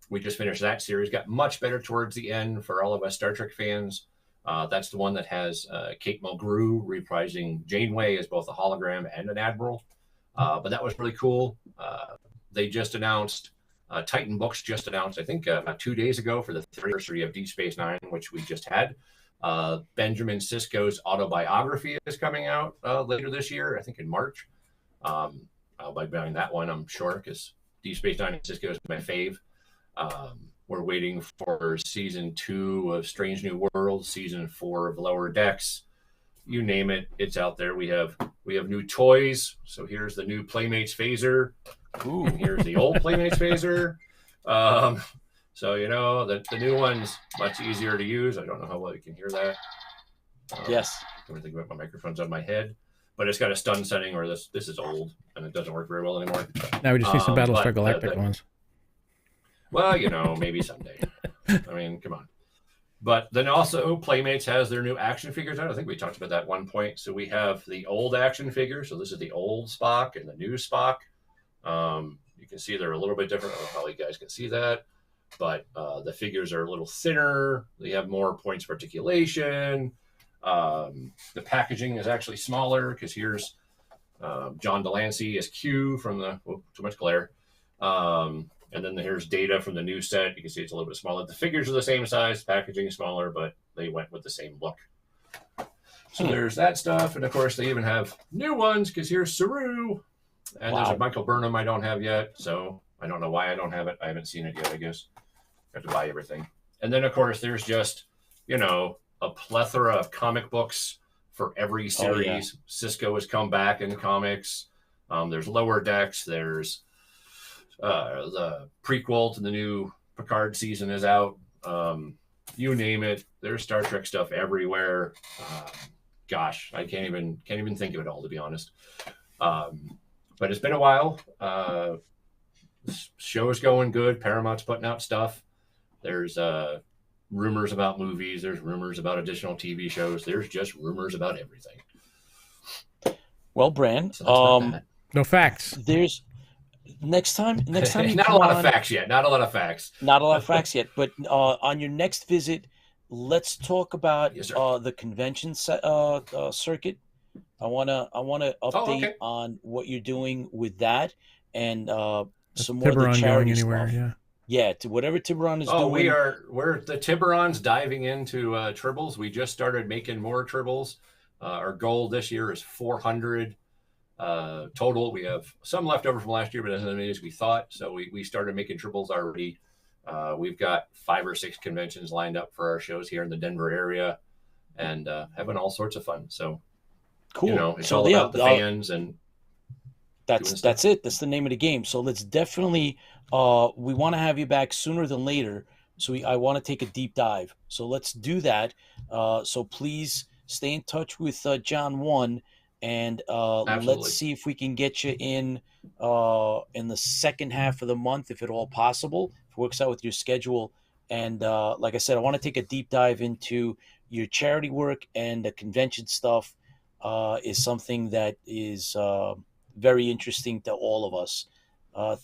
We just finished that series. Got much better towards the end for all of us Star Trek fans. That's the one that has Kate Mulgrew reprising Janeway as both a hologram and an admiral. But that was really cool. They just announced, Titan Books just announced, I think about 2 days ago, for the 30th anniversary of Deep Space Nine, which we just had. Benjamin Sisko's autobiography is coming out later this year, I think in March. I'll be buying that one, I'm sure, because Deep Space Nine and Sisko is my fave. We're waiting for season 2 of Strange New Worlds, season 4 of Lower Decks. You name it, it's out there. We have new toys. So here's the new Playmates phaser. Ooh, and here's the old Playmates phaser. So the new one's much easier to use. I don't know how well you can hear that. Yes. I'm thinking about my microphone's on my head, but it's got a stun setting where this is old and it doesn't work very well anymore. Now we just need some Battlestar Galactic ones. Well, maybe someday. I mean, come on. But then also Playmates has their new action figures out. I think we talked about that at one point. So we have the old action figure. So this is the old Spock and the new Spock. You can see they're a little bit different. I don't know how you guys can see that. But the figures are a little thinner. They have more points of articulation. The packaging is actually smaller, because here's John Delancey as Q from the... too much glare. And then here's Data from the new set. You can see it's a little bit smaller. The figures are the same size, packaging is smaller, but they went with the same look. So there's that stuff. And of course, they even have new ones, because here's Saru. And there's a Michael Burnham I don't have yet. So I don't know why I don't have it. I haven't seen it yet, I guess. I have to buy everything. And then, of course, there's just, a plethora of comic books for every series. Oh, yeah. Cisco has come back in comics. There's Lower Decks. There's the prequel to the new Picard season is out. You name it. There's Star Trek stuff everywhere. Gosh, I can't even think of it all, to be honest. But it's been a while. This show's going good. Paramount's putting out stuff. There's rumors about movies. There's rumors about additional TV shows. There's just rumors about everything. Well, Bran, no facts. There's next time you not a lot of facts yet. Not a lot of facts yet. But on your next visit, let's talk about the convention circuit. I wanna update on what you're doing with that, and some more of the charity stuff. Yeah, to whatever Tiberon is doing. We're the Tiberon's diving into tribbles. We just started making more tribbles. Our goal this year is 400 total. We have some left over from last year, but as many as we thought. So we started making tribbles already. We've got 5 or 6 conventions lined up for our shows here in the Denver area. and having all sorts of fun. So, Cool. it's So all yeah, about the fans and doing stuff. that's it. That's the name of the game. So let's definitely we want to have you back sooner than later. So I want to take a deep dive. So let's do that. So please stay in touch with John One, and Absolutely. let's see if we can get you in the second half of the month, if at all possible. If it works out with your schedule. And like I said, I want to take a deep dive into your charity work, and the convention stuff is something that is very interesting to all of us.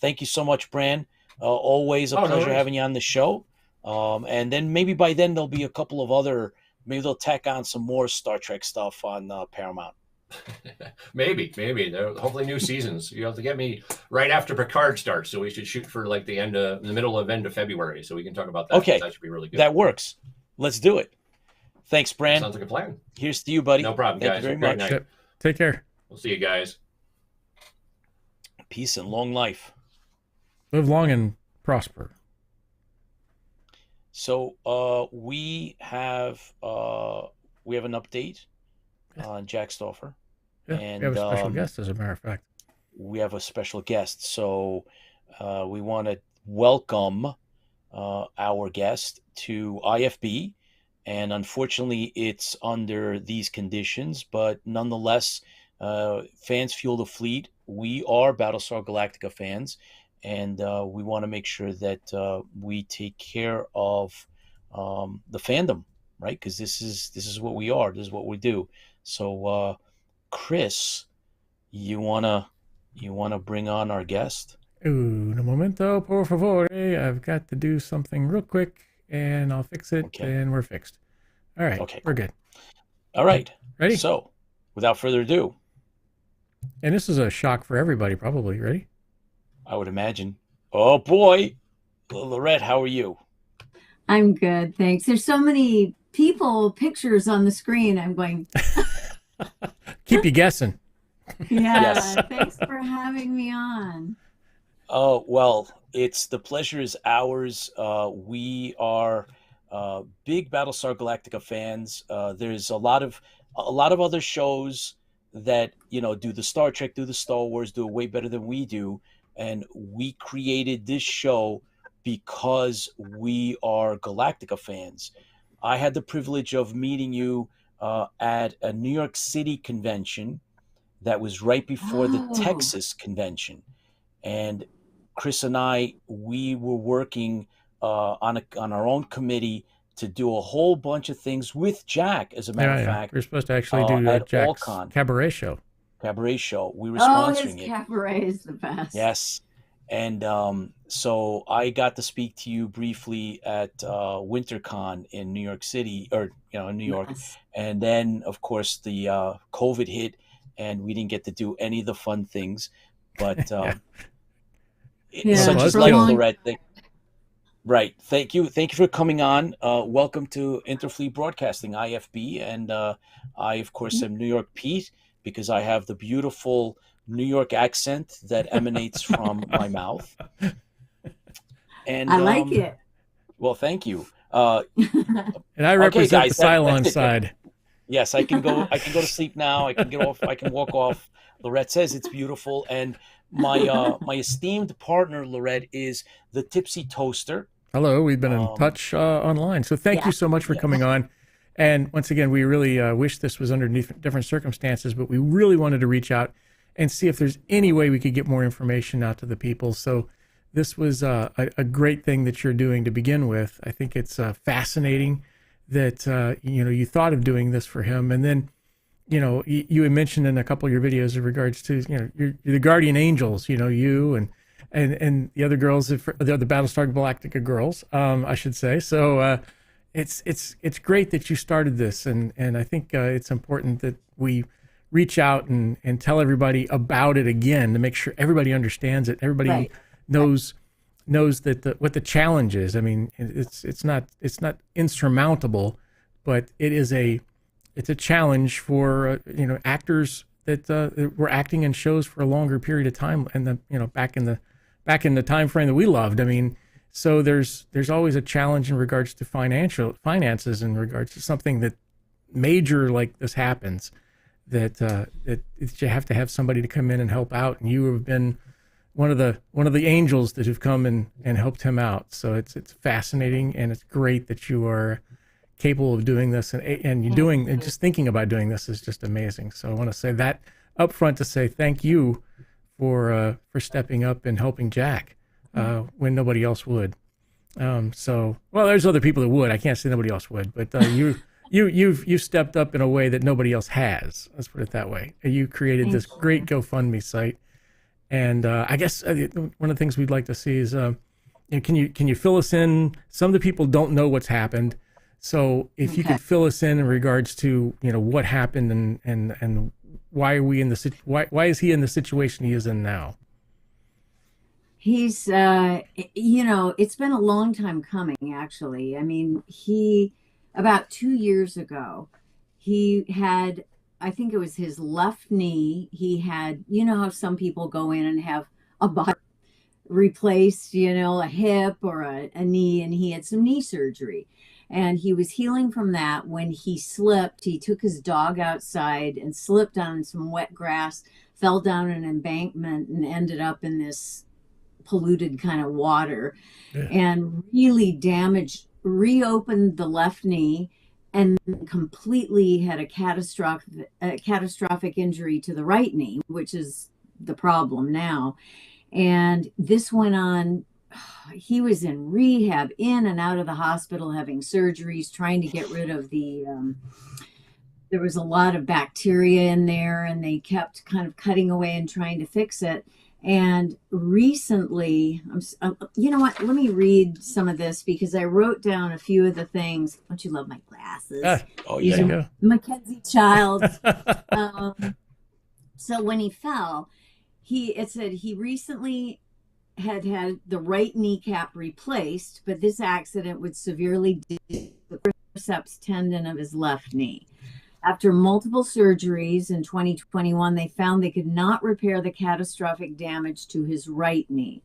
Thank you so much, Bran. Always a Oh, no pleasure worries. having you on the show. And then maybe by then there'll be a couple of other, maybe they'll tack on some more Star Trek stuff on Paramount. Maybe. Hopefully new seasons. You have to get me right after Picard starts, so we should shoot for like the middle of end of February, so we can talk about that. Okay. That should be really good. That works. Let's do it. Thanks, Bran. Sounds like a plan. Here's to you, buddy. No problem, Thank guys. you very Great much. night. Take care. We'll see you guys. Peace and long life. Live long and prosper. So we have an update on Jack Stauffer. Yeah, And we have a special guest, as a matter of fact. we have a special guest. So we want to welcome our guest to IFB. And unfortunately, it's under these conditions, but nonetheless, fans fuel the fleet. We are Battlestar Galactica fans, and we want to make sure that we take care of the fandom, right? Because this is what we are. This is what we do. So, Chris, you wanna bring on our guest? Un momento, por favor. I've got to do something real quick, and I'll fix it, Okay. and we're fixed. All right, Okay, we're good. All right. Ready? So, without further ado, And this is a shock for everybody, probably. Ready? I would imagine. Oh boy, Laurette, how are you? I'm good, thanks. There's so many pictures on the screen. I'm going, Keep you guessing. yeah, Yes. thanks for having me on. Oh, well, the pleasure is ours. We are big Battlestar Galactica fans. There's a lot of other shows that, do the Star Trek, do the Star Wars, do it way better than we do. And we created this show because we are Galactica fans. I had the privilege of meeting you at a New York City convention that was right before the Oh. Texas convention. And Chris and I, we were working on our own committee to do a whole bunch of things with Jack, as a matter of fact. We're supposed to actually do at Jack's Allcon. Cabaret show. Cabaret show. We were Oh, his sponsoring it. cabaret is the best. Yes. And so I got to speak to you briefly at WinterCon in New York City, or in New York. Yes. And then, of course, the COVID hit, and we didn't get to do any of the fun things. But Yeah, such Well, is that's life, good. Lorette. Right. Thank you for coming on. Welcome to Interfleet Broadcasting, IFB. And I, of course, am New York Pete, because I have the beautiful New York accent that emanates from my mouth. And I like it. Well, thank you. And I represent guys, the Cylon side. Yes, I can go to sleep now. I can get off. I can walk off. Laurette says it's beautiful. And my my esteemed partner, Laurette, is the Tipsy Toaster. Hello, we've been in touch online. So thank you so much for coming on. And once again, we really wish this was under different circumstances, but we really wanted to reach out and see if there's any way we could get more information out to the people. So this was a great thing that you're doing to begin with. I think it's fascinating that you thought of doing this for him, and then you had mentioned in a couple of your videos in regards to you're the guardian angels, you and the other girls, the Battlestar Galactica girls, I should say. So it's great that you started this, and I think it's important that we reach out and tell everybody about it again to make sure everybody understands it. Everybody Right. knows that what the challenge is. I mean, it's not insurmountable, but it's a challenge for actors that were acting in shows for a longer period of time, and back in the time frame that we loved. I mean, so there's always a challenge in regards to finances, in regards to something that major like this happens, that you have to have somebody to come in and help out, and you have been one of the angels that have come and helped him out. So it's fascinating, and it's great that you are capable of doing this, and you're doing, and just thinking about doing this is just amazing. So I want to say that up front, to say thank you for stepping up and helping Jack when nobody else would. So, well, there's other people that would. I can't say nobody else would, but you've stepped up in a way that nobody else has. Let's put it that way. You created this great GoFundMe site, and I guess one of the things we'd like to see is, can you fill us in? Some of the people don't know what's happened, so if you could fill us in regards to what happened and why are we in why is he in the situation he is in now? He's, it's been a long time coming, actually. I mean, about 2 years ago, he had, I think it was his left knee. He had, how some people go in and have a body replaced, a hip or a knee, and he had some knee surgery. And he was healing from that when he slipped. He took his dog outside and slipped on some wet grass, fell down an embankment, and ended up in this polluted kind of water, and really reopened the left knee, and completely had a catastrophic injury to the right knee, which is the problem now. And this went on. He was in rehab, in and out of the hospital, having surgeries, trying to get rid of there was a lot of bacteria in there, and they kept kind of cutting away and trying to fix it. And recently, you know what? Let me read some of this, because I wrote down a few of the things. Don't you love my glasses? These are Mackenzie Childs. So when he fell, it said he recently had the right kneecap replaced, but this accident would severely damage the quadriceps tendon of his left knee. After multiple surgeries in 2021, they found they could not repair the catastrophic damage to his right knee.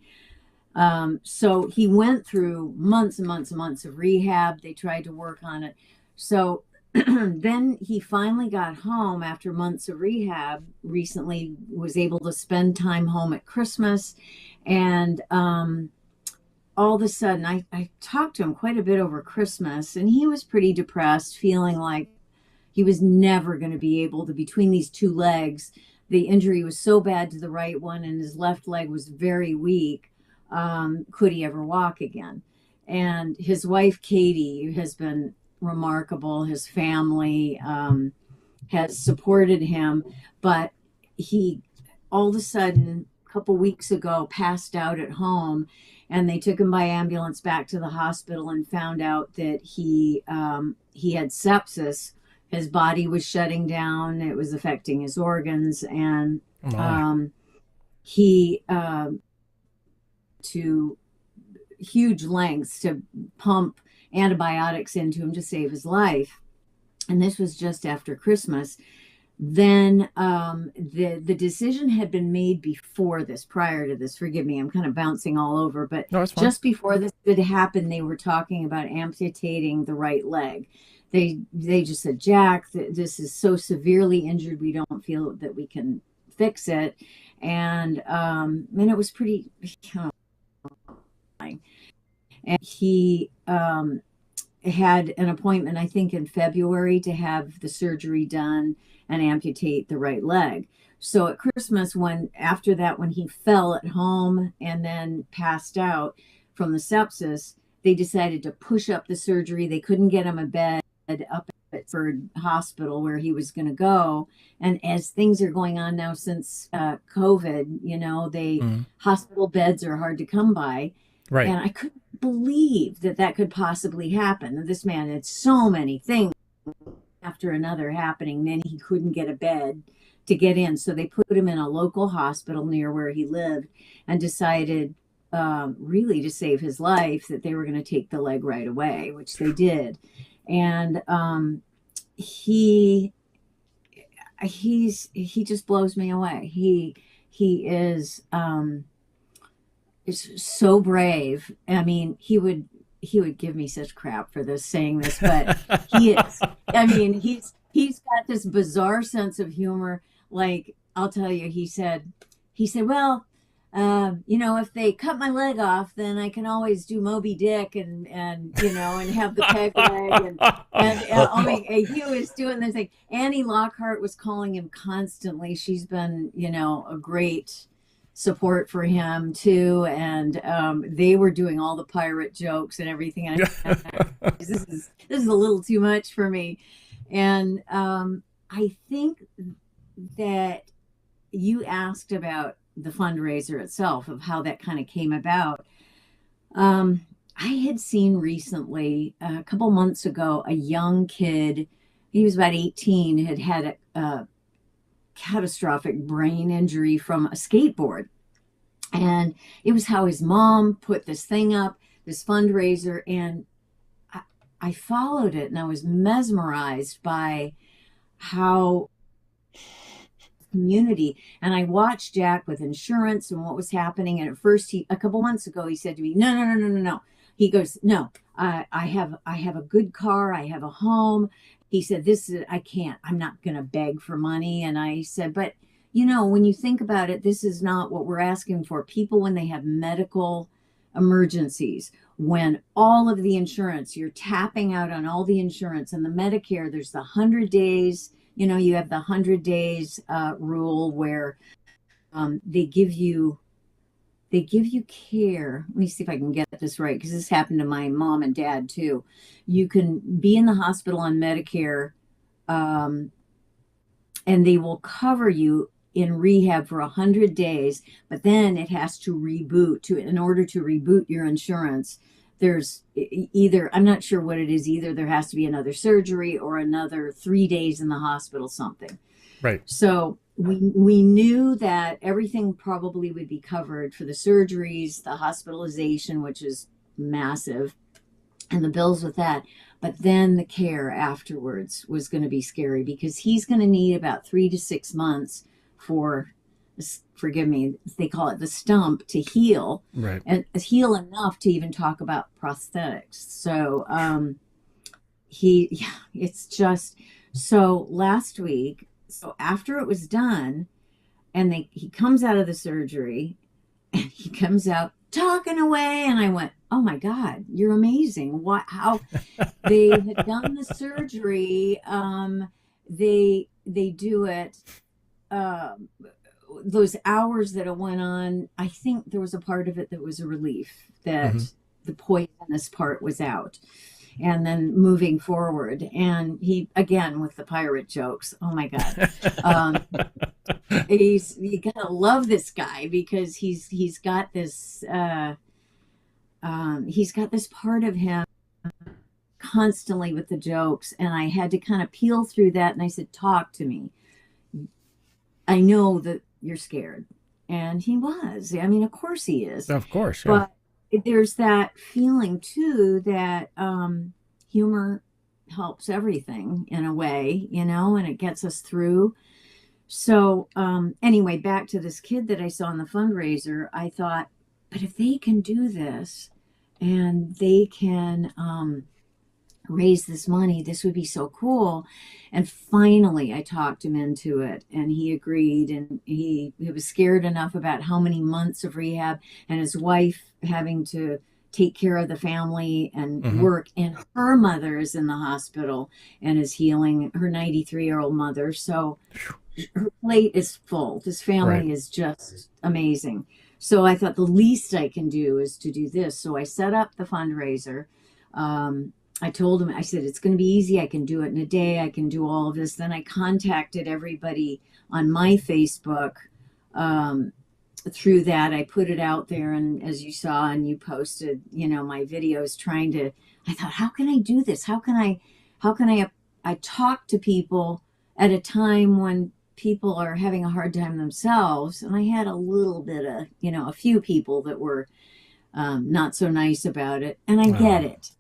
So he went through months and months and months of rehab. They tried to work on it. So then he finally got home after months of rehab, recently was able to spend time home at Christmas. And all of a sudden, I talked to him quite a bit over Christmas, and he was pretty depressed, feeling like he was never going to be able to, between these two legs, the injury was so bad to the right one, and his left leg was very weak. Could he ever walk again? And his wife, Katie, has been remarkable. His family has supported him, but he all of a sudden, a couple weeks ago, passed out at home, and they took him by ambulance back to the hospital and found out that he had sepsis. His body was shutting down. It was affecting his organs, and he to huge lengths to pump antibiotics into him to save his life. And this was just after Christmas. Then the decision had been made before this, prior to this. Forgive me, I'm kind of bouncing all over, but just before this had happened, they were talking about amputating the right leg. They just said, Jack, this is so severely injured, we don't feel that we can fix it. And it was pretty, and he had an appointment, I think, in February to have the surgery done and amputate the right leg. So at Christmas, after that, when he fell at home and then passed out from the sepsis, they decided to push up the surgery. They couldn't get him a bed up at Ford Hospital where he was going to go. And as things are going on now since COVID, hospital beds are hard to come by. Right. And I couldn't believe that could possibly happen. This man had so many things after another happening. Then he couldn't get a bed to get in. So they put him in a local hospital near where he lived, and decided really to save his life that they were going to take the leg right away, which they did. And he just blows me away. He is so brave. I mean, he he would give me such crap for this saying this, but he is. I mean, he's got this bizarre sense of humor. Like, I'll tell you, he said, well, if they cut my leg off, then I can always do Moby Dick and have the peg leg. And he was doing this thing. Annie Lockhart was calling him constantly. She's been, a great support for him too. And they were doing all the pirate jokes and everything. And this is a little too much for me. And I think that you asked about the fundraiser itself, of how that kind of came about. I had seen recently, a couple months ago, a young kid, he was about 18, had a catastrophic brain injury from a skateboard. And it was how his mom put this thing up, this fundraiser, and I followed it, and I was mesmerized by how community. And I watched Jack with insurance and what was happening. And at first, a couple months ago, he said to me, no. He goes, no, I have a good car. I have a home. He said, I'm not going to beg for money. And I said, but when you think about it, this is not what we're asking for. People, when they have medical emergencies, when all of the insurance, you're tapping out on all the insurance, and the Medicare, there's the 100 days, you have the 100 days rule where they give you care. Let me see if I can get this right, because this happened to my mom and dad too. You can be in the hospital on Medicare, and they will cover you in rehab for 100 days, but then it has to reboot. In order to reboot your insurance, there's either, I'm not sure what it is, either there has to be another surgery or another 3 days in the hospital, something. Right. So we knew that everything probably would be covered for the surgeries, the hospitalization, which is massive, and the bills with that. But then the care afterwards was going to be scary, because he's going to need about 3 to 6 months for, forgive me, they call it the stump, to heal, right, and heal enough to even talk about prosthetics. So it's just, so last week, so after it was done, and he comes out of the surgery, and he comes out talking away, and I went, oh my God, you're amazing. How they had done the surgery, they do it, those hours that it went on, I think there was a part of it that was a relief that the poisonous part was out, and then moving forward. And he, again, with the pirate jokes, oh my God, you gotta love this guy, because he's got this part of him constantly with the jokes, and I had to kind of peel through that, and I said, talk to me. I know that you're scared. And he was. I mean, of course he is. Of course. Yeah. But there's that feeling too that humor helps everything in a way, and it gets us through. So anyway, back to this kid that I saw in the fundraiser, I thought, but if they can do this and they can raise this money, this would be so cool. And finally I talked him into it, and he agreed, and he was scared enough about how many months of rehab, and his wife having to take care of the family and work, and her mother is in the hospital and is healing, her 93-year-old mother. So her plate is full. This family is just amazing. So I thought the least I can do is to do this. So I set up the fundraiser. I told him, I said, it's going to be easy. I can do it in a day. I can do all of this. Then I contacted everybody on my Facebook. Through that, I put it out there. And as you saw, and you posted, my videos I thought, how can I do this? How can I talk to people at a time when people are having a hard time themselves? And I had a little bit of, a few people that were not so nice about it. And I get it.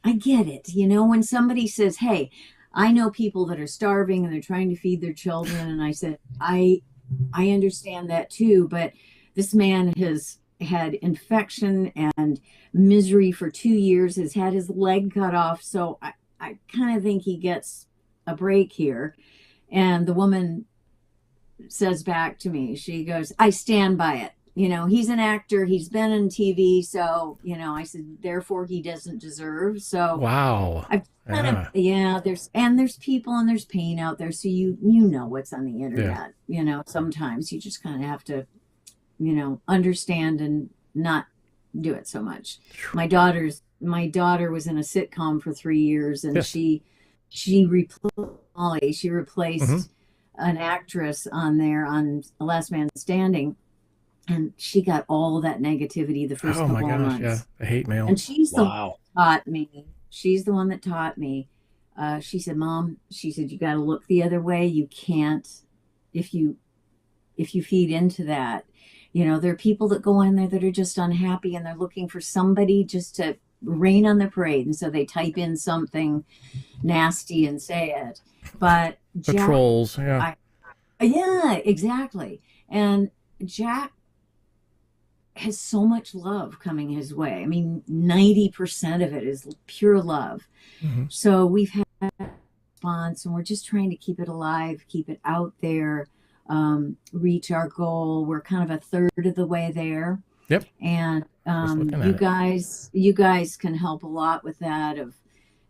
When somebody says, hey, I know people that are starving and they're trying to feed their children. And I said, I understand that too, but this man has had infection and misery for 2 years, has had his leg cut off. So I kind of think he gets a break here. And the woman says back to me, she goes, I stand by it. You know, he's an actor, he's been in TV. So, you know, I said, therefore he doesn't deserve. So Wow. I've kind of, there's people and there's pain out there. So you know what's on the internet, you know, sometimes you just kind of have to, you know, understand and not do it so much. My daughter was in a sitcom for 3 years, and she replaced an actress on there on Last Man Standing, and she got all that negativity the first couple of months. Yeah, the hate mail. And she's the one that taught me. She's the one that taught me. She said, Mom, she said, you got to look the other way. You can't, if you feed into that. You know, there are people that go in there that are just unhappy and they're looking for somebody just to rain on their parade. And so they type in something nasty and say it. But the trolls, yeah. Yeah, exactly. And Jack has so much love coming his way. I mean, 90% of it is pure love. So we've had a response, and we're just trying to keep it alive, keep it out there, reach our goal. We're kind of a third of the way there. Yep. And you guys can help a lot with that, of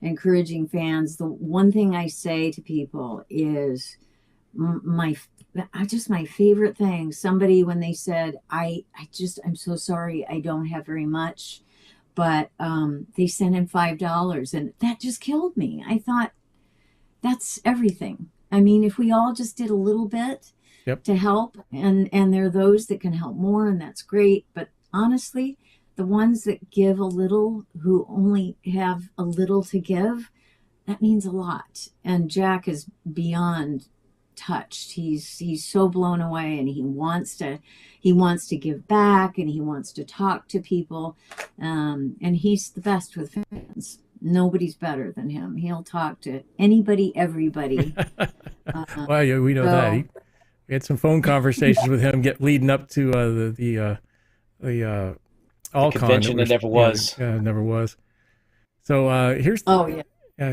encouraging fans. The one thing I say to people is my favorite thing. Somebody, when they said, I'm so sorry, I don't have very much, but they sent in $5, and that just killed me. I thought, that's everything. I mean, if we all just did a little bit to help, and there are those that can help more, and that's great. But honestly, the ones that give a little, who only have a little to give, that means a lot. And Jack is beyond touched. He's so blown away, and he wants to give back, and he wants to talk to people, and he's the best with fans. Nobody's better than him. He'll talk to anybody, everybody. Well, yeah, we know that. We had some phone conversations with him leading up to the convention that never was. Yeah, never was. So here's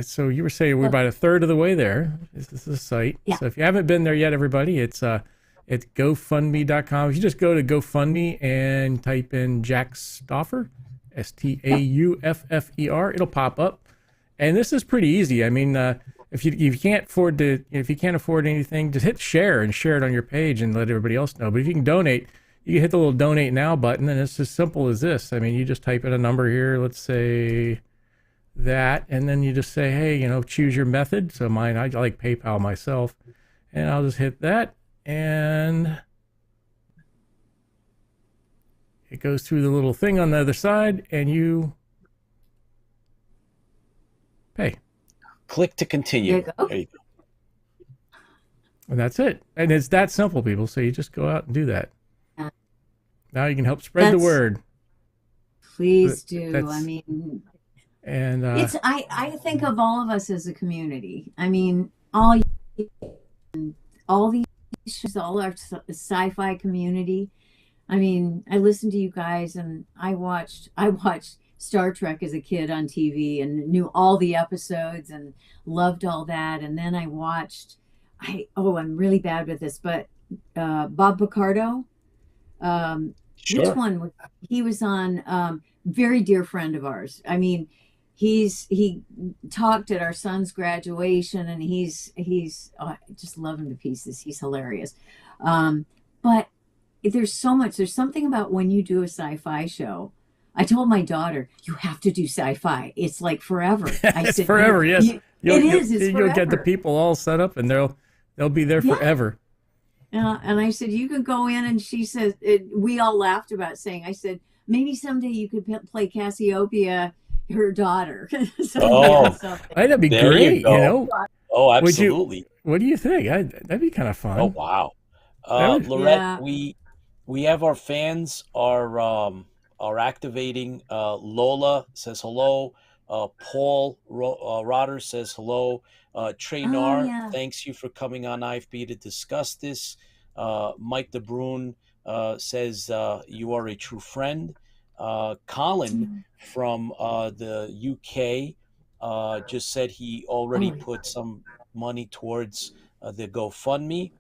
so you were saying we're about a third of the way there. This is the site. Yeah. So if you haven't been there yet, everybody, it's GoFundMe.com. If you just go to GoFundMe and type in Jack Stauffer, Stauffer, it'll pop up. And this is pretty easy. I mean, if you can't afford anything, just hit share and share it on your page and let everybody else know. But if you can donate, you can hit the little donate now button, and it's as simple as this. I mean, you just type in a number here, let's say that, and then you just say, hey, choose your method. So mine, I like PayPal myself, and I'll just hit that, and it goes through the little thing on the other side, and you pay. Click to continue. There you go. And that's it. And it's that simple, people. So you just go out and do that. Now you can help spread the word. Please do. I mean, and I think of all of us as a community. I mean, all these shows, all our sci-fi community. I mean, I listened to you guys, and I watched Star Trek as a kid on TV and knew all the episodes and loved all that. And then I watched, I'm really bad with this, but Bob Picardo. Sure. Which one? He was on, very dear friend of ours. I mean, he talked at our son's graduation, and I just love him to pieces. He's hilarious. But there's something about when you do a sci-fi show. I told my daughter, you have to do sci-fi. It's like forever. It's forever, yes. It's you'll forever. Get the people all set up, and they'll be there forever. And I said, you could go in, and she says, we all laughed about saying, I said, maybe someday you could play Cassiopeia, her daughter. That'd be great, Oh, absolutely. What do you think? That'd be kind of fun. Oh, wow. Laurette, we have our fans are activating. Lola says hello. Paul Rotter says hello. Trey Nar, thanks you for coming on IFB to discuss this. Mike DeBrun says you are a true friend. Colin from the UK just said he already put some money towards the GoFundMe,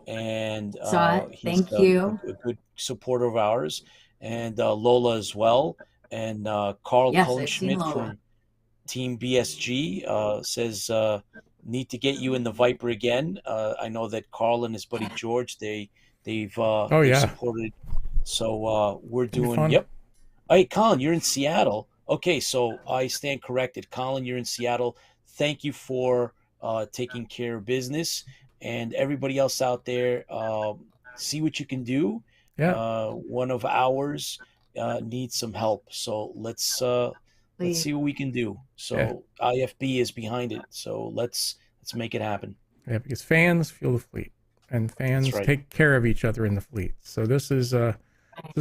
and Saw it. he's Thank you. a good supporter of ours, and Lola as well, and Carl Yes, I've seen Kohlenschmidt Lola. from Team BSG says need to get you in the Viper again. I know that Carl and his buddy George they've supported, so we're doing. Yep. Hey, Colin, you're in Seattle. Okay, so I stand corrected. Colin, you're in Seattle. Thank you for taking care of business. And everybody else out there, see what you can do. Yeah. One of ours needs some help. So let's see what we can do. So IFB is behind it. So let's make it happen. Yeah, because fans fuel the fleet, and fans take care of each other in the fleet. So this is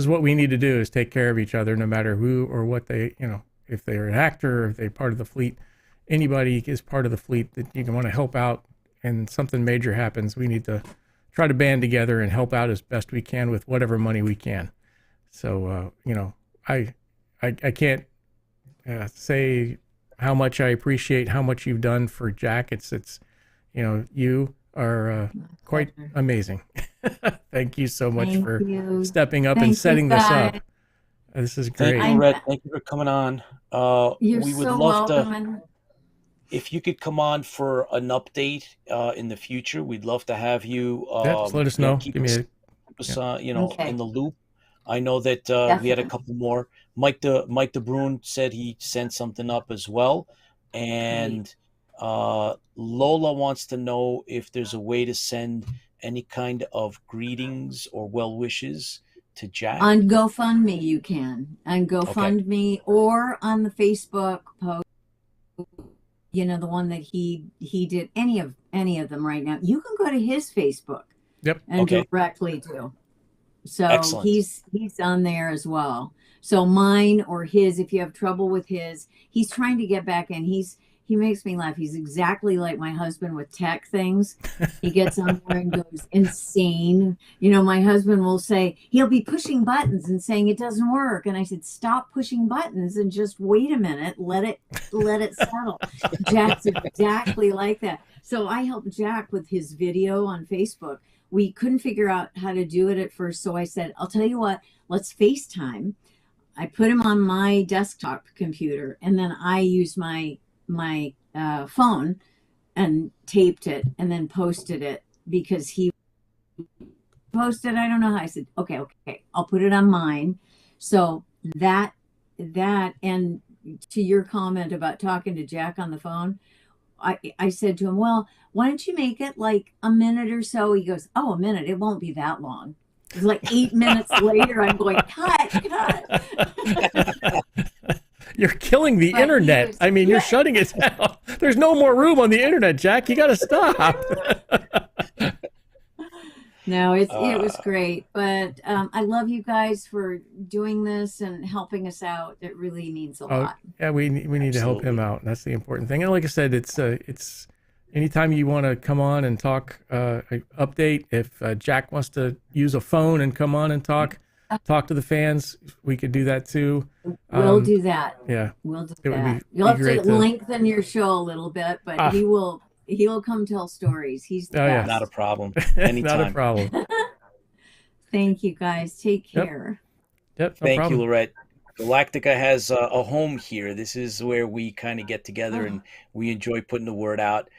what we need to do, is take care of each other, no matter who or what they, if they're an actor, or if they're part of the fleet, anybody is part of the fleet that you want to help out, and something major happens, we need to try to band together and help out as best we can with whatever money we can. So, I can't say how much I appreciate how much you've done for Jack. It's you are quite amazing. Thank you so much for stepping up and setting this up. This is great. Thank you, Red. Thank you for coming on. You're we would so love welcome. if you could come on for an update in the future. We'd love to have you. Just let us know. Keep us in the loop. I know that we had a couple more. Mike DeBrun said he sent something up as well, and Lola wants to know if there's a way to send any kind of greetings or well wishes to Jack. On GoFundMe, you can. On GoFundMe or on the Facebook post. The one that he did. Any of them right now. You can go to his Facebook. Yep. And directly to. So excellent. He's on there as well. So mine or his, if you have trouble with his, he's trying to get back in. He makes me laugh. He's exactly like my husband with tech things. He gets on there and goes insane. My husband will say, he'll be pushing buttons and saying it doesn't work. And I said, stop pushing buttons and just wait a minute. Let it settle. Jack's exactly like that. So I helped Jack with his video on Facebook. We couldn't figure out how to do it at first. So I said, I'll tell you what, let's FaceTime. I put him on my desktop computer, and then I used my phone and taped it and then posted it, because he posted, I don't know how. I said, okay, I'll put it on mine. So that, and to your comment about talking to Jack on the phone, I said to him, well, why don't you make it like a minute or so? He goes, oh, a minute. It won't be that long. It's like 8 minutes later, I'm going, cut. You're killing the internet. You're shutting it down. There's no more room on the internet, Jack. You got to stop. No, it was great. But I love you guys for doing this and helping us out. It really means a lot. Yeah, we need to help him out. That's the important thing. And like I said, it's anytime you want to come on and talk, update. If Jack wants to use a phone and come on and talk to the fans, we could do that too. We'll do that. Yeah, we'll do that. You'll have to lengthen your show a little bit, but he will come tell stories. He's the best. Not a problem. Anytime. Not a problem. Thank you guys. Take care. Yep. Thank you, Laurette. Galactica has a home here. This is where we kind of get together and we enjoy putting the word out.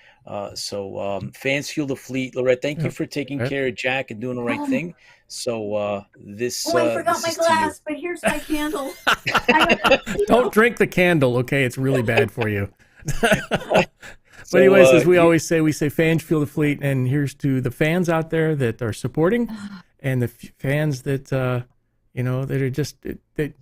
So fans fuel the fleet. Laurette, thank you for taking care of Jack and doing the right thing. So this. Oh, I forgot my glass, but here's my candle. Don't drink the candle, okay? It's really bad for you. But anyways, as we always say, we say fans fuel the fleet, and here's to the fans out there that are supporting, and the fans that that are just that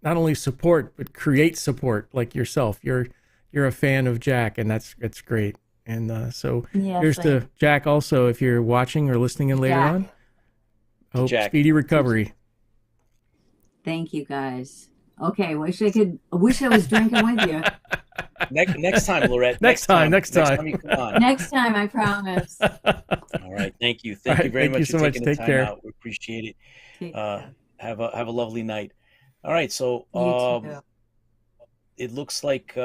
not only support but create support, like yourself. You're a fan of Jack, and that's great. And so here's to Jack also, if you're watching or listening in later on. Hope speedy recovery. Thank you, guys. Okay, I wish I was drinking with you. Next time, Laurette. Next time. you come on. Next time, I promise. All right. Thank you. All Thank you right, very thank you much so for much. taking the Take time care. out. We appreciate it. Take Uh, care. have a lovely night. All right. So You too. it looks like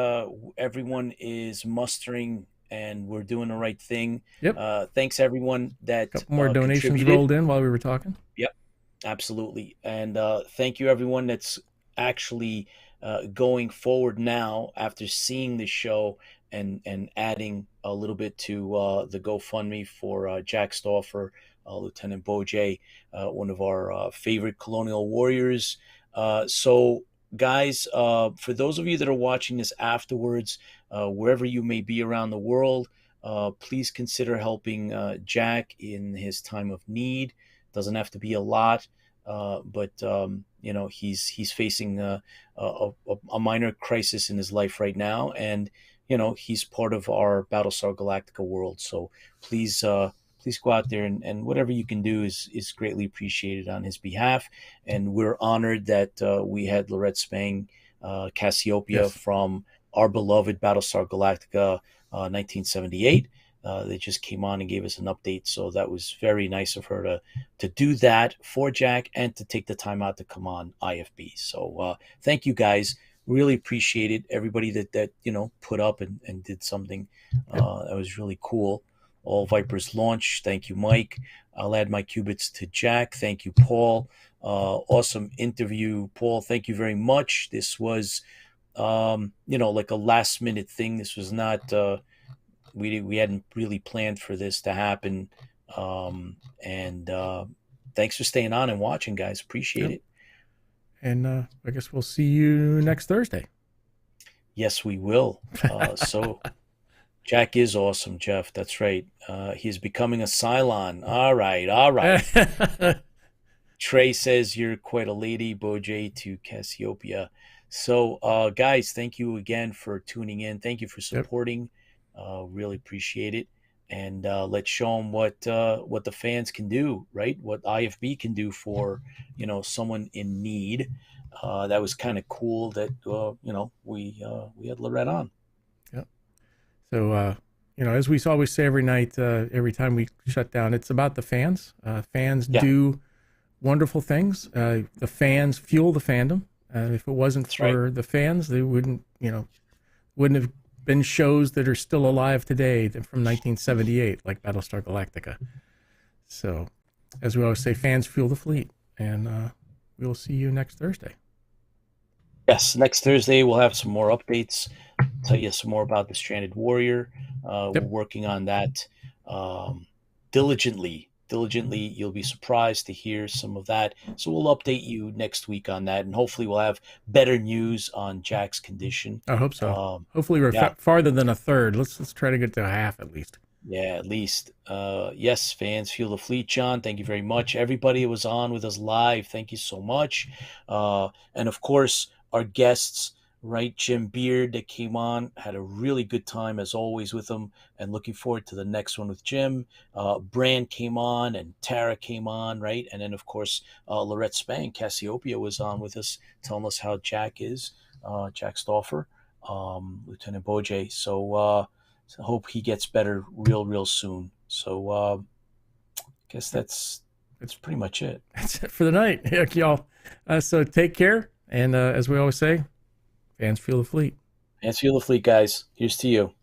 everyone is mustering and we're doing the right thing. Yep. Thanks everyone that Couple more donations contributed. rolled in while we were talking. Yep, absolutely. And thank you everyone that's actually going forward now after seeing the show and adding a little bit to the GoFundMe for Jack Stauffer, Lieutenant Bojay, one of our favorite colonial warriors. So guys, for those of you that are watching this afterwards, wherever you may be around the world, please consider helping Jack in his time of need. Doesn't have to be a lot, but you know he's facing a minor crisis in his life right now, and you know he's part of our Battlestar Galactica world. So please please go out there and whatever you can do is greatly appreciated on his behalf. And we're honored that we had Laurette Spang, Cassiopeia Yes. from our beloved Battlestar Galactica 1978. They just came on and gave us an update, so that was very nice of her to do that for Jack and to take the time out to come on IFB. So thank you guys, really appreciate it. Everybody that you know put up and did something that was really cool. All Vipers launch. Thank you, Mike. I'll add my qubits to Jack. Thank you, Paul. Awesome interview, Paul. Thank you very much. This was you know, like a last minute thing. This was not we hadn't really planned for this to happen. And thanks for staying on and watching, guys. Appreciate it. And I guess we'll see you next Thursday. Yes, we will. So Jack is awesome, Jeff. That's right. He's becoming a Cylon. All right, all right. Trey says you're quite a lady, Bojay to Cassiopeia. So, guys, thank you again for tuning in. Thank you for supporting. Really appreciate it. And let's show them what the fans can do, right? What IFB can do for you know someone in need. That was kind of cool that you know we had Laurette on. Yep. So you know, as we always say every night, every time we shut down, it's about the fans. Fans do wonderful things. The fans fuel the fandom. If it wasn't for the fans, they wouldn't have been shows that are still alive today from 1978, like Battlestar Galactica. So, as we always say, fans fuel the fleet, and we'll see you next Thursday. Yes, next Thursday we'll have some more updates. Tell you some more about the Stranded Warrior. We're working on that diligently. You'll be surprised to hear some of that. So we'll update you next week on that, and hopefully we'll have better news on Jack's condition. I hope so. Hopefully we're farther than a third. Let's try to get to a half at least. Yeah, at least. Yes, fans fuel the fleet, John. Thank you very much. Everybody who was on with us live, thank you so much. And of course, our guests, right? Jim Beard that came on, had a really good time as always with him, and looking forward to the next one with Jim. Bran came on and Tara came on, right? And then of course Laurette Spang, Cassiopeia was on with us, telling us how Jack is, Jack Stauffer, Lieutenant Bojay. So I hope he gets better real soon. So I guess that's pretty much it. That's it for the night. Heck, y'all. So take care, and as we always say, fans fuel the fleet. Fans fuel the fleet, guys. Here's to you.